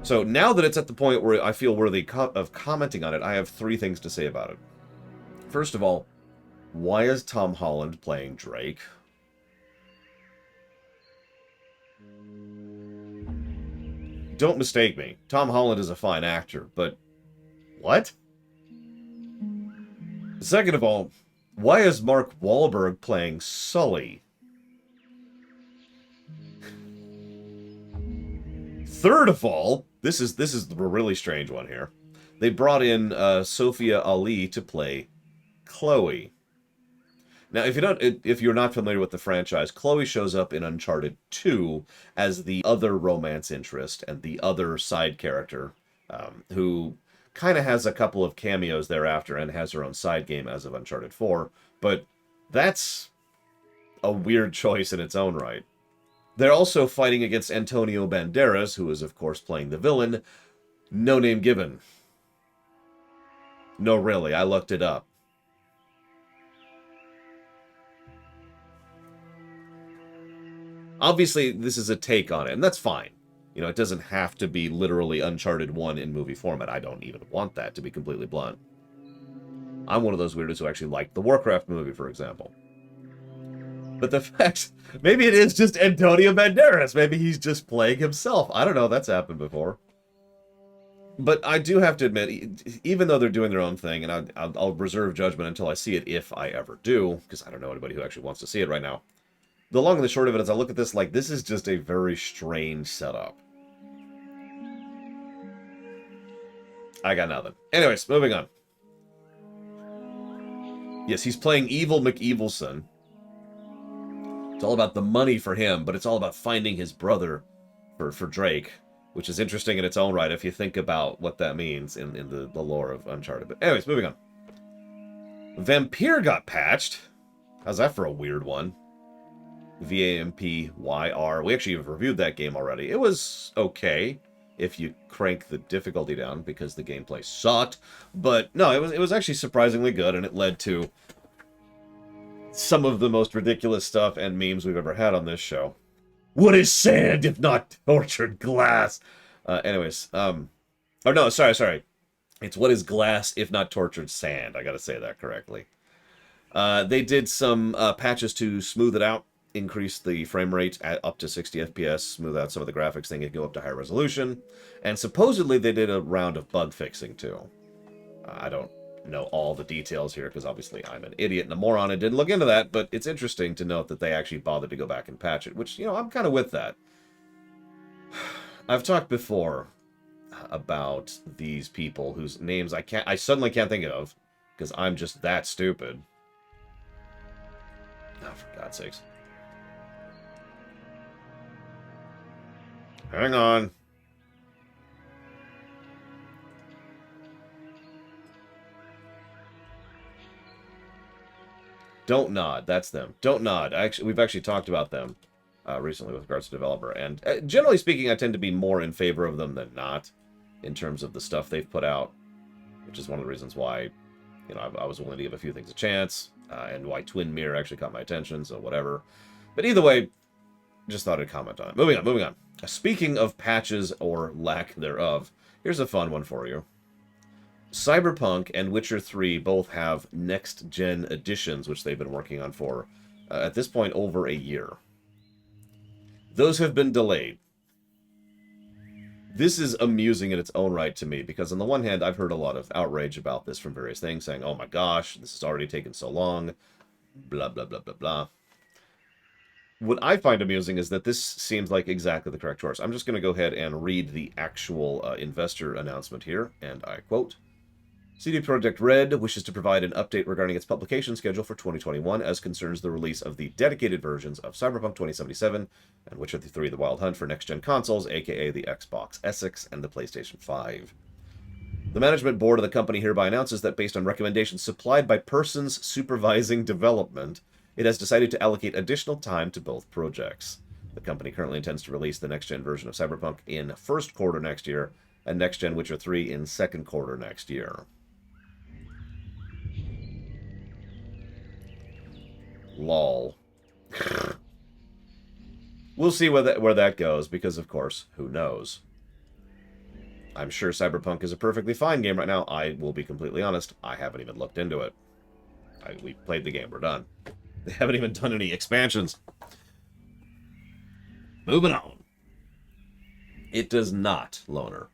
So now that it's at the point where I feel worthy of commenting on it, I have 3 things to say about it. First of all, why is Tom Holland playing Drake? Don't mistake me. Tom Holland is a fine actor, but what? Second of all, why is Mark Wahlberg playing Sully? Third of all, this is a really strange one here. They brought in Sophia Ali to play Chloe. Now, if you're not familiar with the franchise, Chloe shows up in Uncharted 2 as the other romance interest and the other side character, who kind of has a couple of cameos thereafter and has her own side game as of Uncharted 4. But that's a weird choice in its own right. They're also fighting against Antonio Banderas, who is, of course, playing the villain. No name given. No, really, I looked it up. Obviously, this is a take on it, and that's fine. You know, it doesn't have to be literally Uncharted 1 in movie format. I don't even want that, to be completely blunt. I'm one of those weirdos who actually liked the Warcraft movie, for example. But the fact, maybe it is just Antonio Banderas. Maybe he's just playing himself. I don't know, that's happened before. But I do have to admit, even though they're doing their own thing, and I'll reserve judgment until I see it, if I ever do, because I don't know anybody who actually wants to see it right now. The long and the short of it is I look at this like this is just a very strange setup. I got nothing. Anyways, moving on. Yes, he's playing Evil McEvilson. It's all about the money for him, but it's all about finding his brother for Drake, which is interesting in its own right if you think about what that means in the lore of Uncharted. But anyways, moving on. Vampyr got patched. How's that for a weird one? Vampyr. We actually have reviewed that game already. It was okay if you crank the difficulty down because the gameplay sucked. But no, it was actually surprisingly good, and it led to some of the most ridiculous stuff and memes we've ever had on this show. What is sand if not tortured glass? Anyways, oh no, sorry. It's what is glass if not tortured sand. I gotta say that correctly. They did some patches to smooth it out. Increase the frame rate at up to 60 FPS, smooth out some of the graphics thing, and go up to higher resolution. And supposedly they did a round of bug fixing too. I don't know all the details here because obviously I'm an idiot and a moron and didn't look into that, but it's interesting to note that they actually bothered to go back and patch it, which, you know, I'm kind of with that. I've talked before about these people whose names I suddenly can't think of because I'm just that stupid. Oh, for God's sakes. Hang on. Don't Nod. That's them. Don't Nod. We've actually talked about them recently with regards to developer. And generally speaking, I tend to be more in favor of them than not in terms of the stuff they've put out, which is one of the reasons why, you know, I was willing to give a few things a chance, and why Twin Mirror actually caught my attention, so whatever. But either way, just thought I'd comment on it. Moving on. Speaking of patches or lack thereof, here's a fun one for you. Cyberpunk and Witcher 3 both have next-gen editions, which they've been working on for, at this point, over a year. Those have been delayed. This is amusing in its own right to me, because on the one hand, I've heard a lot of outrage about this from various things, saying, oh my gosh, this has already taken so long, blah, blah, blah, blah, blah. What I find amusing is that this seems like exactly the correct choice. I'm just going to go ahead and read the actual investor announcement here, and I quote, CD Projekt Red wishes to provide an update regarding its publication schedule for 2021 as concerns the release of the dedicated versions of Cyberpunk 2077 and Witcher 3 The Wild Hunt for next-gen consoles, aka the Xbox SX and the PlayStation 5. The management board of the company hereby announces that based on recommendations supplied by persons supervising development, it has decided to allocate additional time to both projects. The company currently intends to release the next-gen version of Cyberpunk in first quarter next year and next-gen Witcher 3 in second quarter next year. Lol. We'll see where that goes, because, of course, who knows? I'm sure Cyberpunk is a perfectly fine game right now. I will be completely honest, I haven't even looked into it. We played the game, we're done. They haven't even done any expansions. Moving on. It does not, Loner.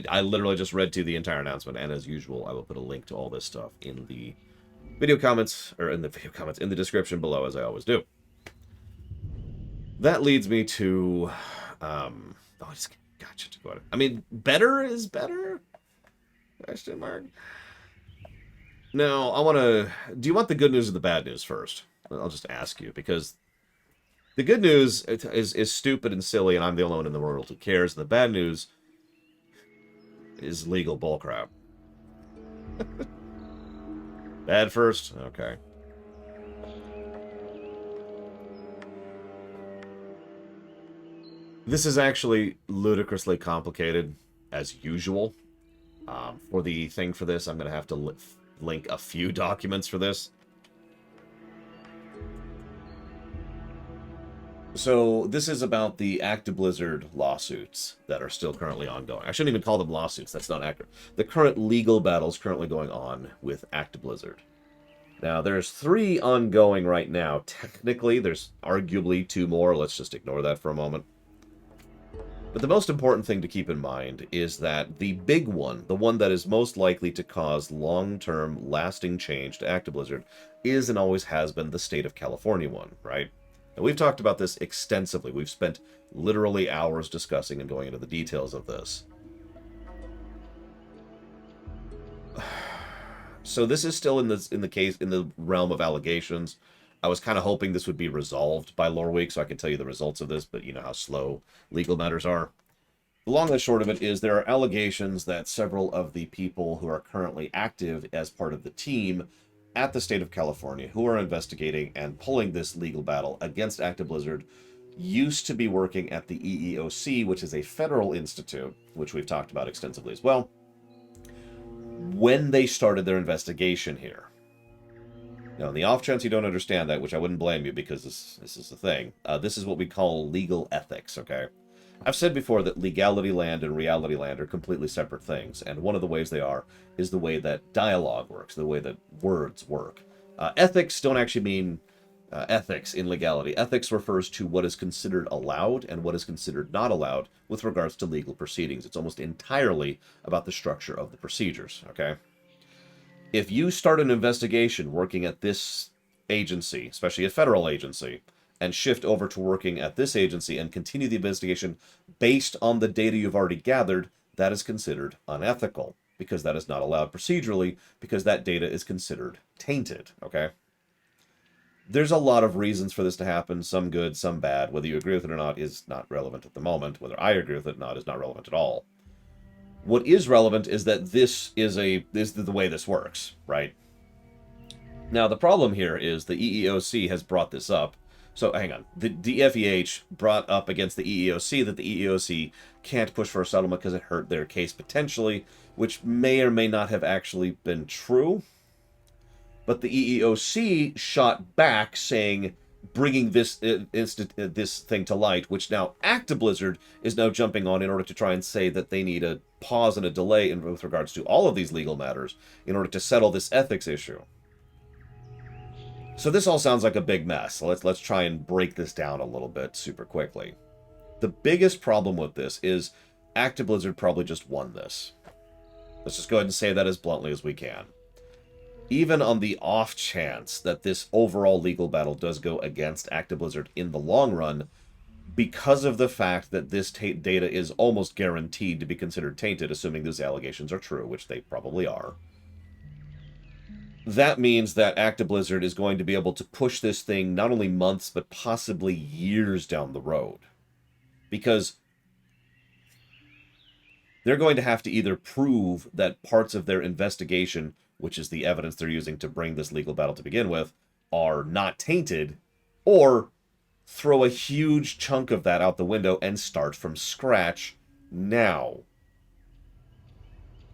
I literally just read to the entire announcement, and as usual, I will put a link to all this stuff in the video comments, or in the description below, as I always do. That leads me to, I just gotcha to go ahead. I mean, better is better? Question mark. No, do you want the good news or the bad news first? I'll just ask you, because the good news is stupid and silly, and I'm the only one in the world who cares. The bad news is legal bullcrap. Bad first? Okay. This is actually ludicrously complicated, as usual. For the thing for this, I'm going to have to link a few documents for this. So, this is about the Actiblizzard lawsuits that are still currently ongoing. I shouldn't even call them lawsuits, that's not accurate. The current legal battles currently going on with Actiblizzard. Now, there's 3 ongoing right now. Technically, there's arguably 2 more. Let's just ignore that for a moment. But the most important thing to keep in mind is that the big one, the one that is most likely to cause long-term, lasting change to Actiblizzard, is and always has been the state of California one, right? And we've talked about this extensively. We've spent literally hours discussing and going into the details of this. So this is still in the realm of allegations. I was kind of hoping this would be resolved by Loreweek so I could tell you the results of this, but you know how slow legal matters are. The long and short of it is there are allegations that several of the people who are currently active as part of the team at the state of California who are investigating and pulling this legal battle against Actiblizzard used to be working at the EEOC, which is a federal institute, which we've talked about extensively as well, when they started their investigation here. Now, in the off chance you don't understand that, which I wouldn't blame you because this is the thing, this is what we call legal ethics, okay? I've said before that legality land and reality land are completely separate things, and one of the ways they are is the way that dialogue works, the way that words work. Ethics don't actually mean ethics in legality. Ethics refers to what is considered allowed and what is considered not allowed with regards to legal proceedings. It's almost entirely about the structure of the procedures, okay? If you start an investigation working at this agency, especially a federal agency, and shift over to working at this agency and continue the investigation based on the data you've already gathered, that is considered unethical, because that is not allowed procedurally, because that data is considered tainted, okay? There's a lot of reasons for this to happen, some good, some bad. Whether you agree with it or not is not relevant at the moment. Whether I agree with it or not is not relevant at all. What is relevant is that this is the way this works, right? Now, the problem here is the EEOC has brought this up. So, hang on. The DFEH brought up against the EEOC that the EEOC can't push for a settlement because it hurt their case potentially, which may or may not have actually been true. But the EEOC shot back saying, bringing this thing to light, which now Actiblizzard is now jumping on in order to try and say that they need a pause and a delay with regards to all of these legal matters in order to settle this ethics issue. So this all sounds like a big mess. So let's try and break this down a little bit super quickly. The biggest problem with this is Actiblizzard probably just won this. Let's just go ahead and say that as bluntly as we can. Even on the off chance that this overall legal battle does go against Actiblizzard in the long run, because of the fact that this data is almost guaranteed to be considered tainted, assuming those allegations are true, which they probably are. That means that Actiblizzard is going to be able to push this thing not only months, but possibly years down the road. Because they're going to have to either prove that parts of their investigation, which is the evidence they're using to bring this legal battle to begin with, are not tainted, or throw a huge chunk of that out the window and start from scratch now.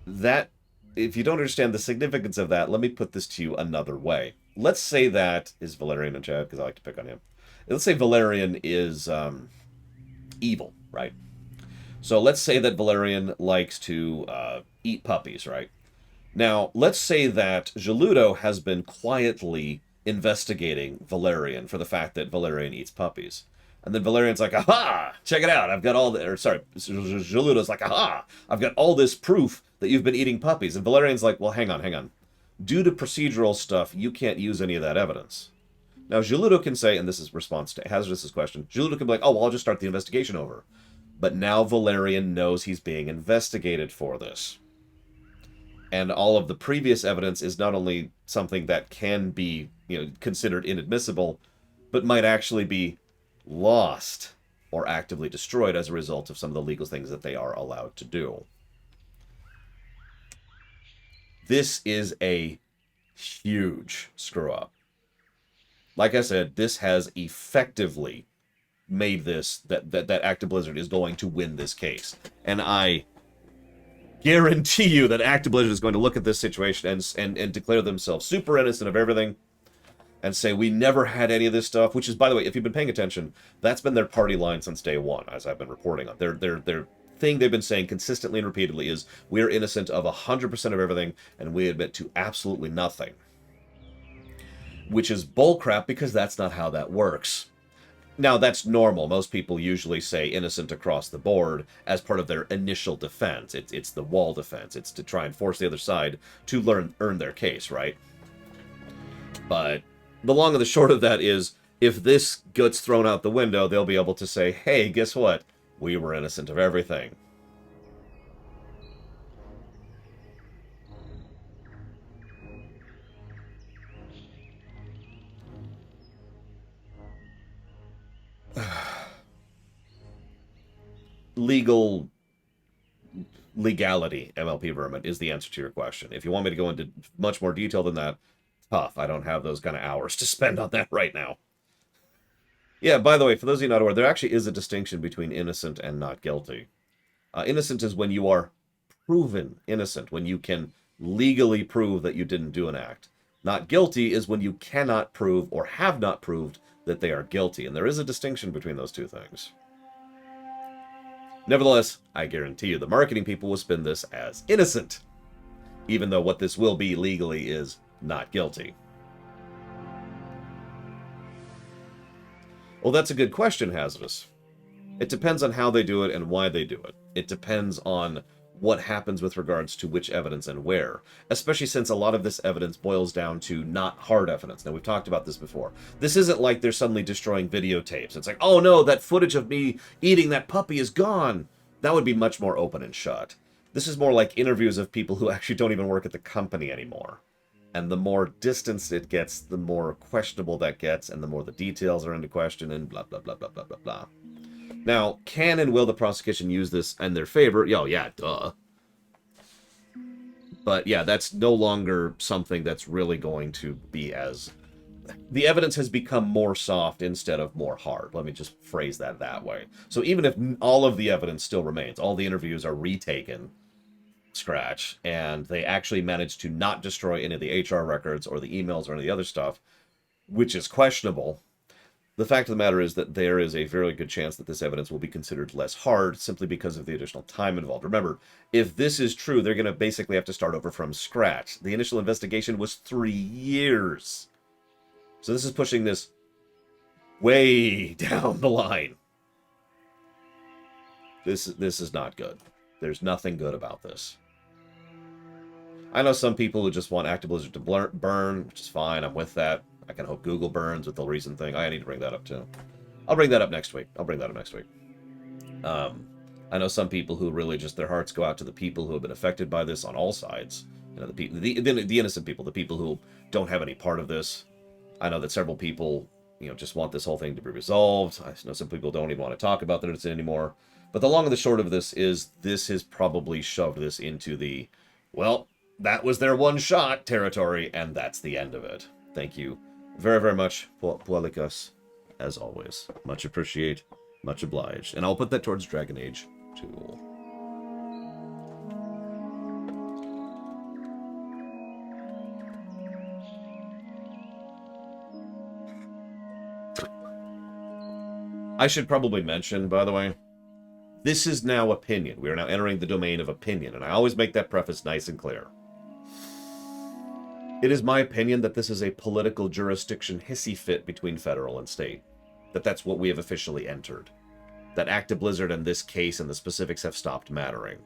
That, if you don't understand the significance of that, let me put this to you another way. Let's say that, is Valerian in chat? Because I like to pick on him. Let's say Valerian is evil, right? So let's say that Valerian likes to eat puppies, right? Now, let's say that Geludo has been quietly investigating Valerian for the fact that Valerian eats puppies. And then Valerian's like, aha, check it out. I've got all the, or sorry, Geludo's like, aha, I've got all this proof that you've been eating puppies. And Valerian's like, well, hang on. Due to procedural stuff, you can't use any of that evidence. Now, Geludo can say, and this is response to Hazardous' question, Geludo can be like, oh, well, I'll just start the investigation over. But now Valerian knows he's being investigated for this. And all of the previous evidence is not only something that can be, considered inadmissible, but might actually be lost or actively destroyed as a result of some of the legal things that they are allowed to do. This is a huge screw-up. Like I said, this has effectively made this, that Actiblizzard is going to win this case. And I guarantee you that Actiblizzard is going to look at this situation and declare themselves super innocent of everything and say, we never had any of this stuff, which is, by the way, if you've been paying attention, that's been their party line since day one, as I've been reporting on. Their thing they've been saying consistently and repeatedly is, we're innocent of 100% of everything, and we admit to absolutely nothing. Which is bullcrap, because that's not how that works. Now, that's normal. Most people usually say innocent across the board as part of their initial defense. It's the wall defense. It's to try and force the other side to earn their case, right? But the long and the short of that is, if this gets thrown out the window, they'll be able to say, hey, guess what? We were innocent of everything. Legality, MLP Vermin, is the answer to your question. If you want me to go into much more detail than that, tough. I don't have those kind of hours to spend on that right now. Yeah, by the way, for those of you not aware, there actually is a distinction between innocent and not guilty. Innocent is when you are proven innocent, when you can legally prove that you didn't do an act. Not guilty is when you cannot prove or have not proved that they are guilty, and there is a distinction between those two things. Nevertheless, I guarantee you the marketing people will spin this as innocent, even though what this will be legally is not guilty. Well, that's a good question, Hazardous. It depends on how they do it and why they do it. It depends on what happens with regards to which evidence and where, especially since a lot of this evidence boils down to not hard evidence. Now, we've talked about this before. This isn't like they're suddenly destroying videotapes. It's like, oh no, that footage of me eating that puppy is gone. That would be much more open and shut. This is more like interviews of people who actually don't even work at the company anymore. And the more distanced it gets, the more questionable that gets, and the more the details are into question, and blah, blah, blah, blah, blah, blah, blah. Now, can and will the prosecution use this in their favor? Oh, yeah, duh. But yeah, that's no longer something that's really going to be as... The evidence has become more soft instead of more hard. Let me just phrase that way. So even if all of the evidence still remains, all the interviews are retaken, scratch, and they actually managed to not destroy any of the HR records or the emails or any of the other stuff, which is questionable, the fact of the matter is that there is a very good chance that this evidence will be considered less hard simply because of the additional time involved. Remember, if this is true, they're going to basically have to start over from scratch. The initial investigation was 3 years. So this is pushing this way down the line. This is not good. There's nothing good about this. I know some people who just want Actiblizzard to burn, which is fine. I'm with that. I can hope Google burns with the recent thing. I need to bring that up too. I'll bring that up next week. I know some people who really just their hearts go out to the people who have been affected by this on all sides. You know, the innocent people, the people who don't have any part of this. I know that several people, just want this whole thing to be resolved. I know some people don't even want to talk about that anymore. But the long and the short of this is this has probably shoved this into the, well, that was their one shot territory, and that's the end of it. Thank you very, very much, Poelicus, as always. Much appreciate, much obliged. And I'll put that towards Dragon Age 2. I should probably mention, by the way, this is now opinion. We are now entering the domain of opinion, and I always make that preface nice and clear. It is my opinion that this is a political jurisdiction hissy fit between federal and state. That's what we have officially entered. That Actiblizzard in this case and the specifics have stopped mattering.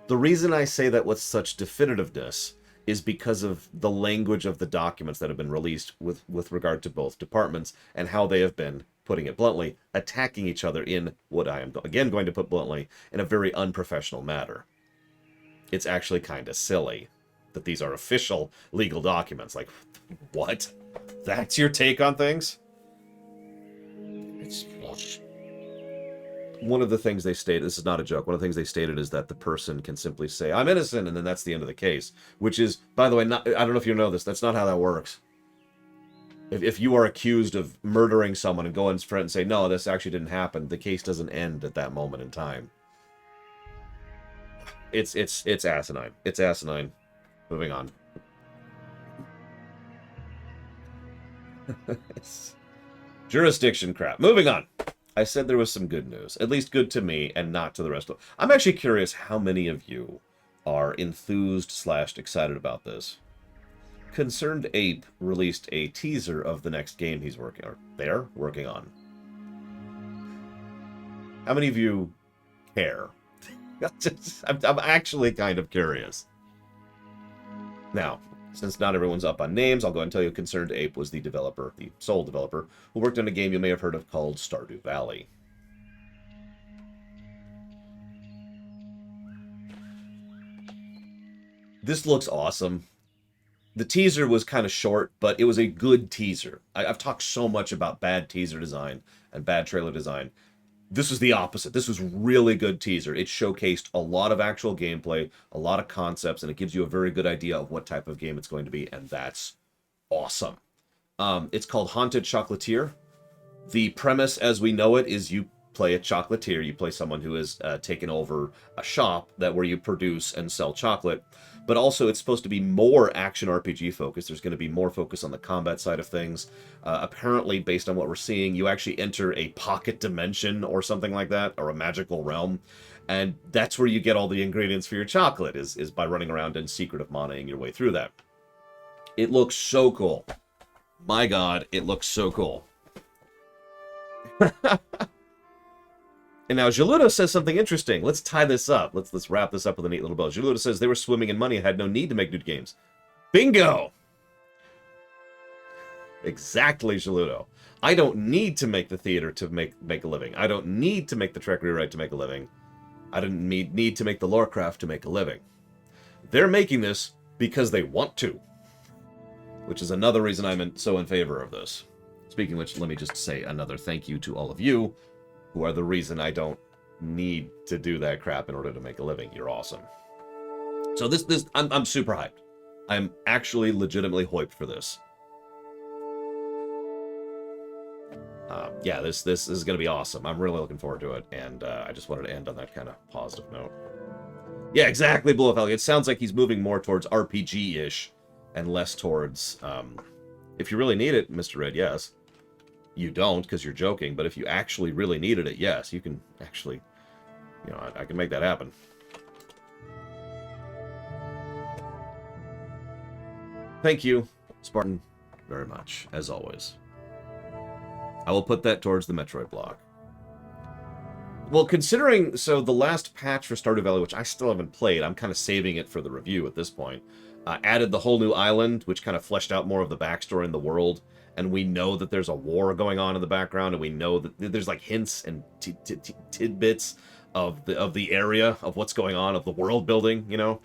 The reason I say that with such definitiveness is because of the language of the documents that have been released with regard to both departments and how they have been, putting it bluntly, attacking each other in what I am, again, going to put bluntly, in a very unprofessional manner. It's actually kind of silly that these are official legal documents. Like, what? That's your take on things? It's... One of the things they stated, this is not a joke, one of the things they stated is that the person can simply say, I'm innocent, and then that's the end of the case. Which is, by the way, not, I don't know if you know this, that's not how that works. If you are accused of murdering someone and go in front and say, no, this actually didn't happen, the case doesn't end at that moment in time. It's asinine. It's asinine. Moving on. Jurisdiction crap. Moving on. I said there was some good news. At least good to me and not to the rest of them. I'm actually curious how many of you are enthused/excited about this. Concerned Ape released a teaser of the next game he's working on. How many of you care? I'm actually kind of curious. Now, since not everyone's up on names, I'll go ahead and tell you Concerned Ape was the developer, the sole developer, who worked on a game you may have heard of called Stardew Valley. This looks awesome. The teaser was kind of short, but it was a good teaser. I've talked so much about bad teaser design and bad trailer design. This was the opposite. This was really good teaser. It showcased a lot of actual gameplay, a lot of concepts, and it gives you a very good idea of what type of game it's going to be, and that's awesome. It's called Haunted Chocolatier. The premise, as we know it, is you play a chocolatier. You play someone who has taken over a shop where you produce and sell chocolate. But also, it's supposed to be more action RPG focused. There's going to be more focus on the combat side of things. Apparently, based on what we're seeing, you actually enter a pocket dimension or something like that, or a magical realm. And that's where you get all the ingredients for your chocolate, is by running around and secretive manaing your way through that. It looks so cool. My God, it looks so cool. And now Geludo says something interesting. Let's tie this up. Let's wrap this up with a neat little bow. Geludo says they were swimming in money and had no need to make new games. Bingo! Exactly, Geludo. I don't need to make the theater to make a living. I don't need to make the Trek ReWrite to make a living. I don't need to make the Lorecraft to make a living. They're making this because they want to. Which is another reason I'm so in favor of this. Speaking of which, let me just say another thank you to all of you who are the reason I don't need to do that crap in order to make a living. You're awesome. So I'm super hyped. I'm actually legitimately hyped for this. Yeah, this is going to be awesome. I'm really looking forward to it, and I just wanted to end on that kind of positive note. Yeah, exactly, Blue Ellie. It sounds like he's moving more towards RPG-ish and less towards, if you really need it, Mr. Red, yes. You don't, because you're joking, but if you actually really needed it, yes, you can actually, I can make that happen. Thank you, Spartan, very much, as always. I will put that towards the Metroid block. Well, considering, so the last patch for Stardew Valley, which I still haven't played, I'm kind of saving it for the review at this point, added the whole new island, which kind of fleshed out more of the backstory in the world, and we know that there's a war going on in the background, and we know that there's like hints and tidbits of the area, of what's going on, of the world building, you know.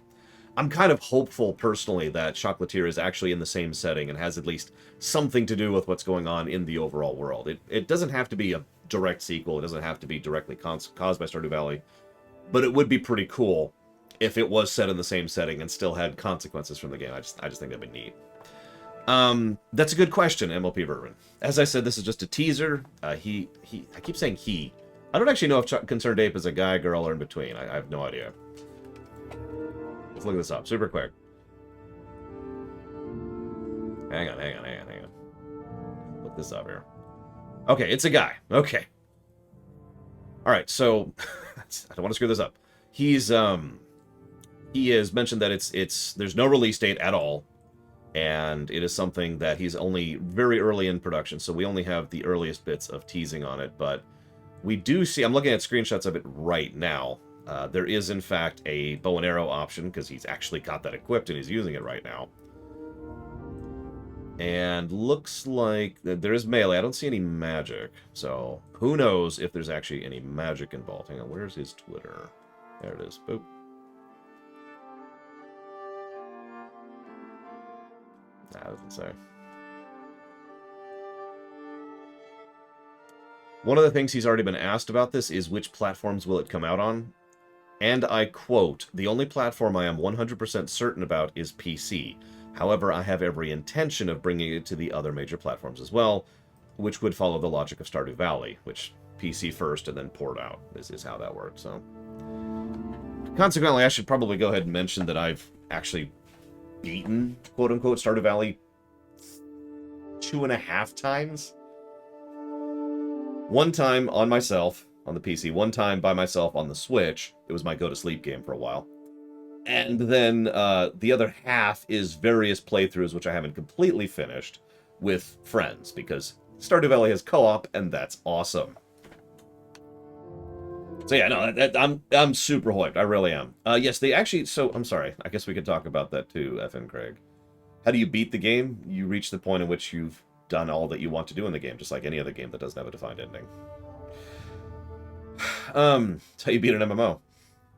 I'm kind of hopeful, personally, that Chocolatier is actually in the same setting and has at least something to do with what's going on in the overall world. It doesn't have to be a direct sequel. It doesn't have to be directly caused by Stardew Valley. But it would be pretty cool if it was set in the same setting and still had consequences from the game. I just think that'd be neat. That's a good question, MLP Bourbon. As I said, this is just a teaser. I keep saying he. I don't actually know if Concerned Ape is a guy, girl, or in between. I have no idea. Let's look this up super quick. Hang on. Look this up here. Okay, it's a guy. Okay. Alright, so I don't want to screw this up. He has mentioned that there's no release date at all, and it is something that he's only very early in production, so we only have the earliest bits of teasing on it, but we do see, I'm looking at screenshots of it right now. There is, in fact, a bow and arrow option, because he's actually got that equipped and he's using it right now. And looks like there is melee. I don't see any magic, so who knows if there's actually any magic involved. Hang on, where's his Twitter? There it is. Boop. That doesn't say. One of the things he's already been asked about this is which platforms will it come out on? And I quote, "The only platform I am 100% certain about is PC. However, I have every intention of bringing it to the other major platforms as well, which would follow the logic of Stardew Valley, which PC first and then port out is how that works." So, consequently, I should probably go ahead and mention that I've actually beaten, quote-unquote, Stardew Valley 2.5 times. One time on myself, on the PC, one time by myself on the Switch. It was my go-to-sleep game for a while. And then the other half is various playthroughs, which I haven't completely finished, with friends, because Stardew Valley has co-op, and that's awesome. So yeah, no, I'm super hyped. I really am. Yes, they actually, so, I'm sorry. I guess we could talk about that too, FN Craig. How do you beat the game? You reach the point in which you've done all that you want to do in the game, just like any other game that doesn't have a defined ending. That's how you beat an MMO.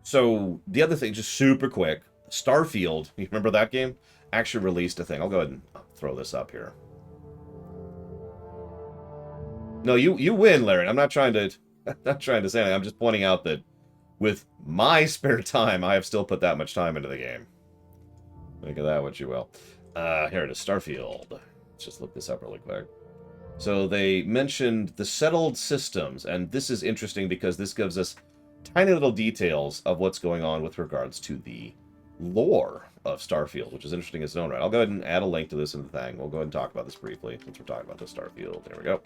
So, the other thing, just super quick, Starfield, you remember that game? Actually released a thing. I'll go ahead and throw this up here. No, you win, Larry. I'm not trying to say anything. I'm just pointing out that with my spare time, I have still put that much time into the game. Think of that what you will. Here it is, Starfield. Let's just look this up really quick. So they mentioned the settled systems, and this is interesting because this gives us tiny little details of what's going on with regards to the lore of Starfield, which is interesting in its own right. I'll go ahead and add a link to this in the thing. We'll go ahead and talk about this briefly, since we're talking about the Starfield. There we go.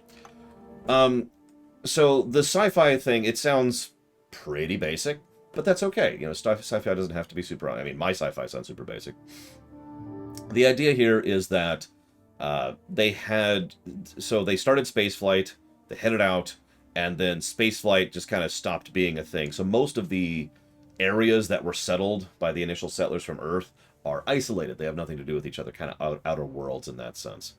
So the sci-fi thing, it sounds pretty basic, but that's okay. You know, sci-fi doesn't have to be super... I mean, my sci-fi sounds super basic. The idea here is that they started spaceflight, they headed out, and then spaceflight just kind of stopped being a thing. So most of the areas that were settled by the initial settlers from Earth are isolated. They have nothing to do with each other, kind of outer worlds in that sense.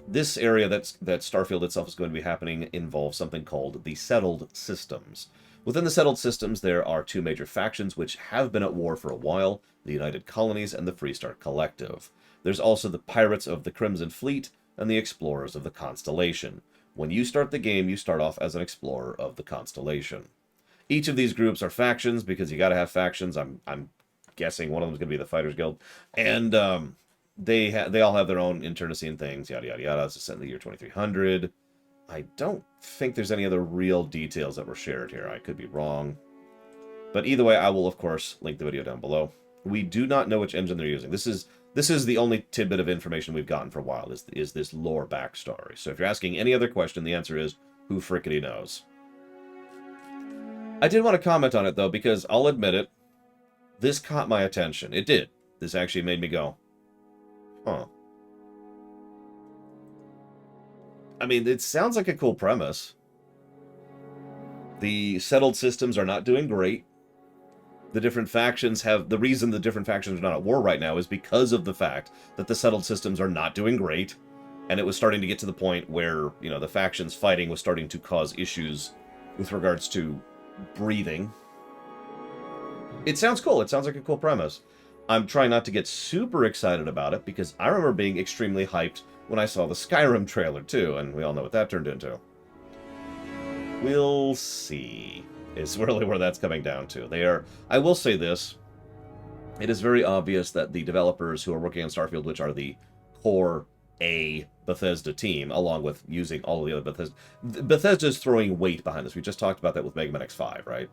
This area that Starfield itself is going to be happening involves something called the Settled Systems. Within the Settled Systems, there are two major factions which have been at war for a while, the United Colonies and the Freestar Collective. There's also the Pirates of the Crimson Fleet and the Explorers of the Constellation. When you start the game, you start off as an explorer of the Constellation. Each of these groups are factions, because you gotta have factions. I'm guessing one of them is going to be the Fighters Guild. And they all have their own internecine things, yada yada yada. It's set in the year 2300. I don't think there's any other real details that were shared here. I could be wrong. But either way, I will, of course, link the video down below. We do not know which engine they're using. This is the only tidbit of information we've gotten for a while, is this lore backstory. So if you're asking any other question, the answer is, who frickety knows? I did want to comment on it, though, because I'll admit it, this caught my attention. It did. This actually made me go, huh. I mean, it sounds like a cool premise. The settled systems are not doing great. The different factions have... The reason the different factions are not at war right now is because of the fact that the settled systems are not doing great. And it was starting to get to the point where, you know, the factions fighting was starting to cause issues with regards to breathing. It sounds cool. It sounds like a cool premise. I'm trying not to get super excited about it because I remember being extremely hyped when I saw the Skyrim trailer too, and we all know what that turned into. We'll see, is really where that's coming down to. They are, I will say this, it is very obvious that the developers who are working on Starfield, which are the core Bethesda team, along with using all of the other Bethesda's throwing weight behind this. We just talked about that with Mega Man X5, right?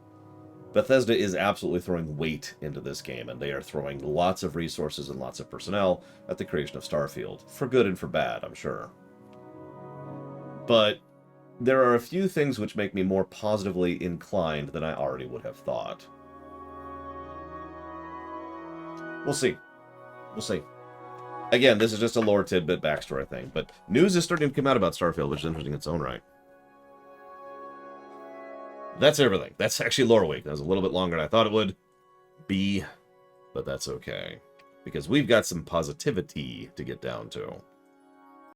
Bethesda is absolutely throwing weight into this game, and they are throwing lots of resources and lots of personnel at the creation of Starfield. For good and for bad, I'm sure. But there are a few things which make me more positively inclined than I already would have thought. We'll see. We'll see. Again, this is just a lore tidbit backstory thing, but news is starting to come out about Starfield, which is interesting in its own right. That's everything. That's actually Loreweek. That was a little bit longer than I thought it would be, but that's okay. Because we've got some positivity to get down to.